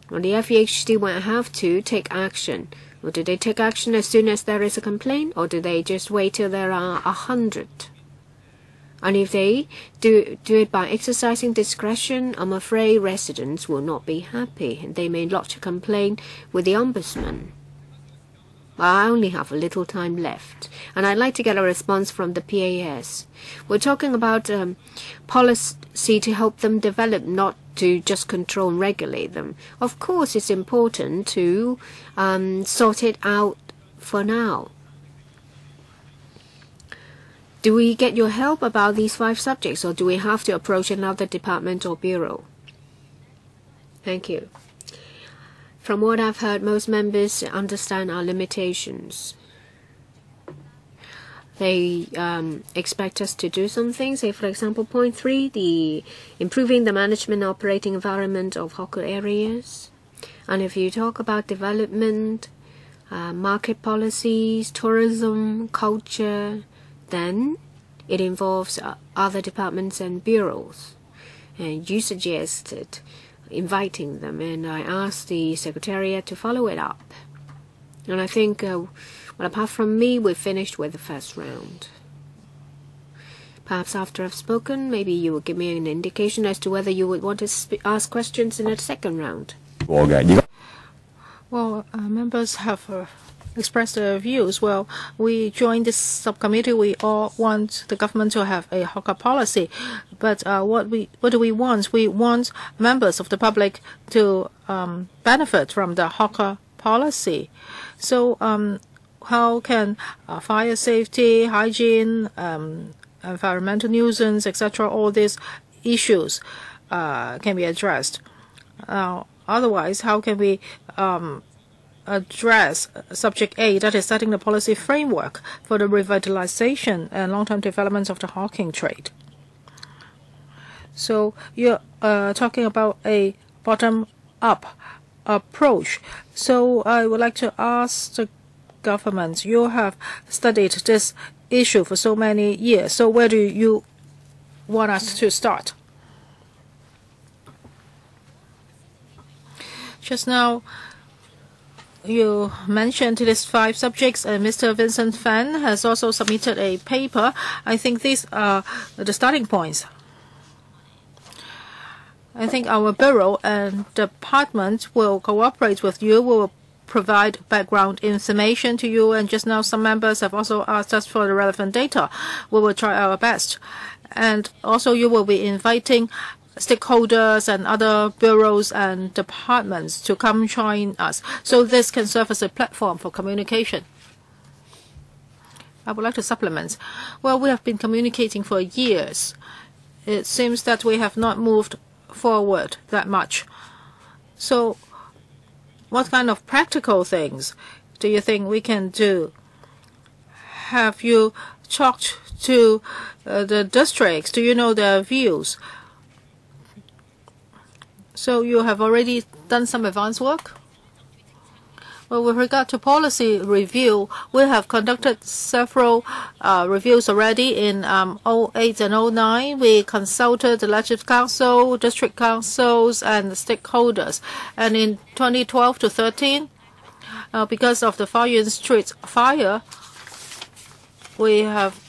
Speaker 1: Well, the FEHD will have to take action. Or do they take action as soon as there is a complaint, or do they just wait till there are 100? And if they do it by exercising discretion, I'm afraid residents will not be happy, and they may lodge a complaint with the ombudsman. I only have a little time left, and I'd like to get a response from the PAS. We're talking about policy to help them develop, not to just control and regulate them. Of course, it's important to sort it out for now. Do we get your help about these 5 subjects, or do we have to approach another department or bureau? Thank you. From what I've heard, most members understand our limitations. They expect us to do something. Say, for example, point 3, the improving the management and operating environment of hawker areas. And if you talk about development, market policies, tourism, culture, then it involves other departments and bureaus. And you suggested inviting them, and I asked the Secretariat to follow it up. And I think, well, apart from me, we've finished with the first round. Perhaps after I've spoken, maybe you will give me an indication as to whether you would want to ask questions in a second round.
Speaker 5: Well, members have express their views. Well, we joined this subcommittee. We all want the government to have a hawker policy. But what do we want? We want members of the public to benefit from the hawker policy. So how can fire safety, hygiene, environmental nuisance, etc., all these issues can be addressed? Otherwise, how can we address subject A, that is setting the policy framework for the revitalization and long-term development of the hawking trade? So you're talking about a bottom-up approach. So I would like to ask the government, you have studied this issue for so many years. So where do you want us to start? Just now, you mentioned these 5 subjects, and Mr. Vincent Fan has also submitted a paper. I think these are the starting points. I think our bureau and department will cooperate with you. We will provide background information to you. And just now, some members have also asked us for the relevant data. We will try our best. And also, you will be inviting stakeholders and other bureaus and departments to come join us. So this can serve as a platform for communication. I would like to supplement. Well, we have been communicating for years. It seems that we have not moved forward that much. So what kind of practical things do you think we can do? Have you talked to the districts? Do you know their views? So you have already done some advance work? Well, with regard to policy review, we have conducted several reviews already in 2008 and 2009. We consulted the Legislative Council, district councils, and stakeholders. And in 2012 to 13, because of the Fayuan Street fire, we have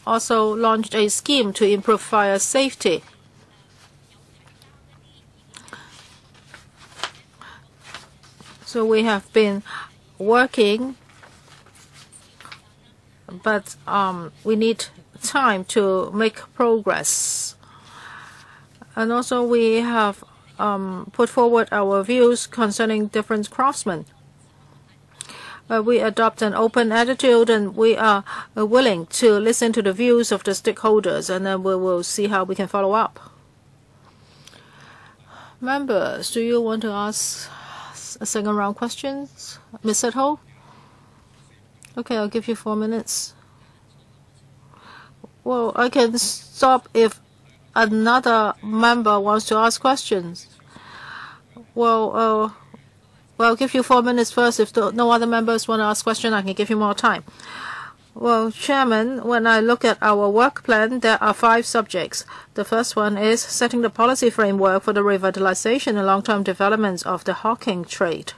Speaker 5: also launched a scheme to improve fire safety. So we have been working, but we need time to make progress. And also we have put forward our views concerning different craftsmen. We adopt an open attitude, and we are willing to listen to the views of the stakeholders, and then we will see how we can follow up. Members, do you want to ask a second round questions? Ms. Setho? Okay, I'll give you 4 minutes. Well, I can stop if another member wants to ask questions. Well, I'll give you 4 minutes first. If no other members want to ask questions, I can give you more time. Well, Chairman, when I look at our work plan, there are 5 subjects. The first one is setting the policy framework for the revitalization and long-term development of the hawking trade.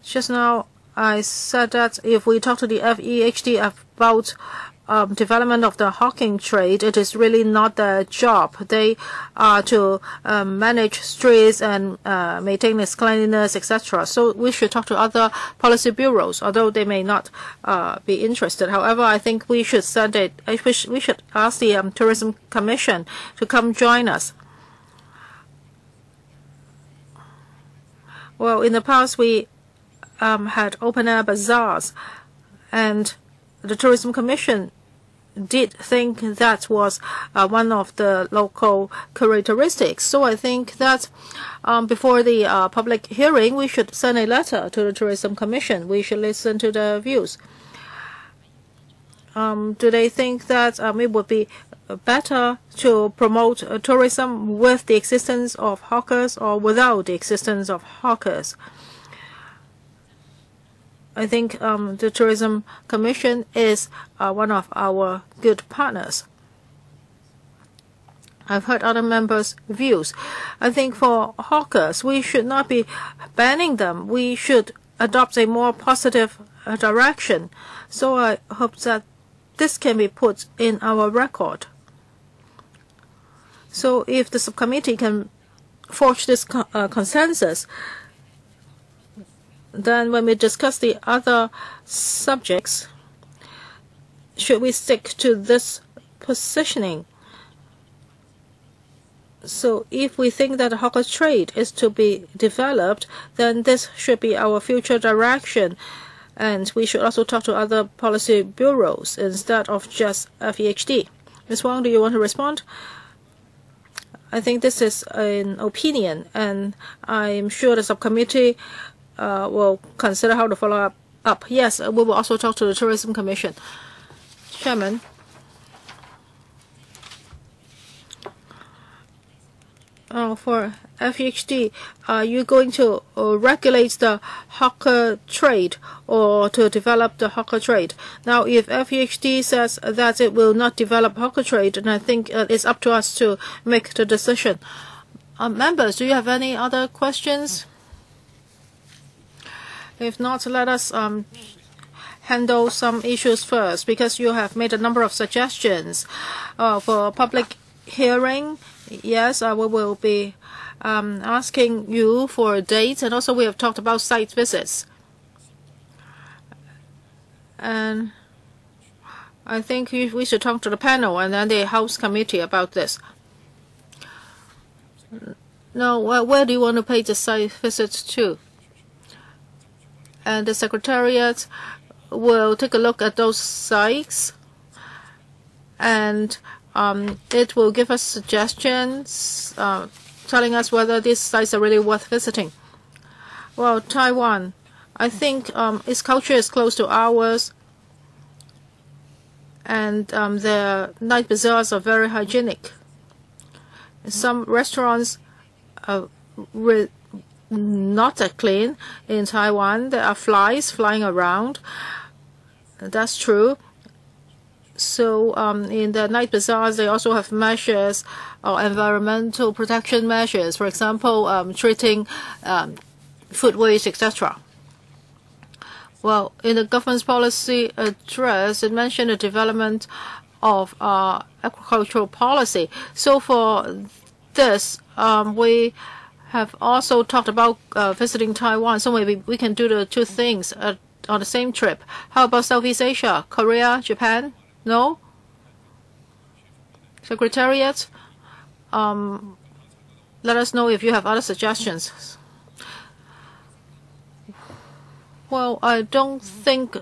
Speaker 5: Just now, I said that if we talk to the FEHD about development of the hawking trade, it is really not their job. They are to manage streets and maintain its cleanliness, etc. So we should talk to other policy bureaus, although they may not be interested. However, I think we should we should ask the Tourism Commission to come join us. Well, in the past, we had open-air bazaars, and the Tourism Commission did think that was one of the local characteristics. So I think that before the public hearing, we should send a letter to the Tourism Commission. We should listen to their views. Do they think that it would be better to promote tourism with the existence of hawkers or without the existence of hawkers? I think the Tourism Commission is one of our good partners. I've heard other members' views. I think for hawkers, we should not be banning them. We should adopt a more positive direction. So I hope that this can be put in our record. So if the subcommittee can forge this consensus, then when we discuss the other subjects, should we stick to this positioning? So if we think that hawker trade is to be developed, then this should be our future direction. And we should also talk to other policy bureaus instead of just FEHD. Ms. Wang, do you want to respond? I think this is an opinion, and I'm sure the subcommittee will consider how to follow up. Yes, we will also talk to the Tourism Commission. Chairman. For FEHD, are you going to regulate the hawker trade or to develop the hawker trade? Now, if FEHD says that it will not develop hawker trade, then I think it's up to us to make the decision. Members, do you have any other questions? If not, let us handle some issues first, because you have made a number of suggestions for public hearing. Yes, we will be asking you for a date, and also we have talked about site visits. And I think we should talk to the panel and then the House Committee about this. Now, where do you want to pay the site visits to? And the Secretariat will take a look at those sites, and it will give us suggestions telling us whether these sites are really worth visiting. Well, Taiwan, I think its culture is close to ours, and the night bazaars are very hygienic. Some restaurants are not that clean. In Taiwan, there are flies flying around. That's true. So in the night bazaars, they also have measures, environmental protection measures, for example, treating food waste, etc. Well, in the government's policy address, it mentioned the development of agricultural policy. So for this, we have also talked about visiting Taiwan. So maybe we can do the two things on the same trip. How about Southeast Asia, Korea, Japan? No? Secretariat, let us know if you have other suggestions. Well, I don't think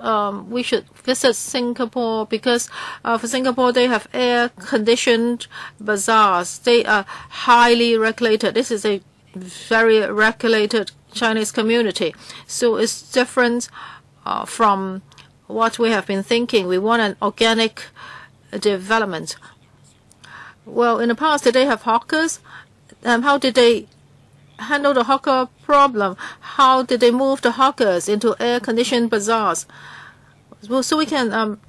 Speaker 5: we should visit Singapore, because for Singapore they have air-conditioned bazaars. They are highly regulated. This is a very regulated Chinese community. So it's different from what we have been thinking. We want an organic development. Well, in the past, did they have hawkers? How did they handle the hawker problem? How did they move the hawkers into air-conditioned bazaars? Well, so we can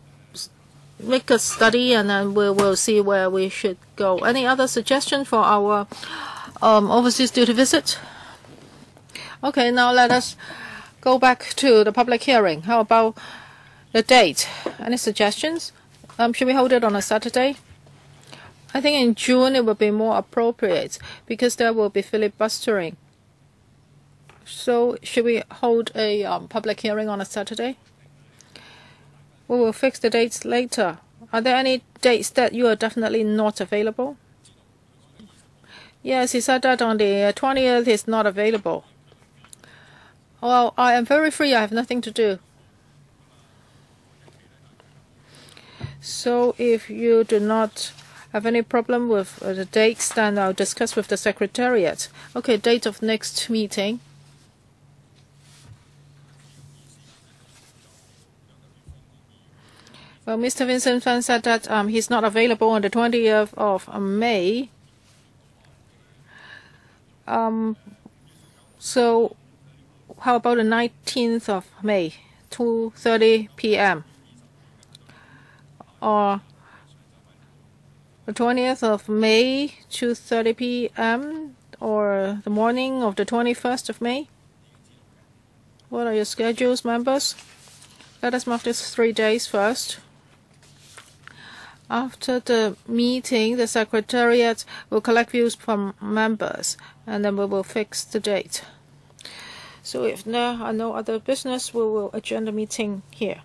Speaker 5: make a study, and then we'll see where we should go. Any other suggestion for our overseas duty visit? Okay, now let us go back to the public hearing. How about the date? Any suggestions? Should we hold it on a Saturday? I think in June it will be more appropriate, because there will be filibustering. So should we hold a public hearing on a Saturday? We will fix the dates later. Are there any dates that you are definitely not available? Yes, he said that on the 20th is not available. Well, I am very free. I have nothing to do. So if you do not have any problem with the dates, then I'll discuss with the Secretariat. Okay, date of next meeting. Well, Mr. Vincent Fan said that he's not available on the 20th of May. So how about the 19th of May, 2:30 p.m.? Or the 20th of May, 2:30 p.m., or the morning of the 21st of May? What are your schedules, members? Let us mark these 3 days first. After the meeting, the Secretariat will collect views from members, and then we will fix the date. So if there are no other business, we will adjourn the meeting here.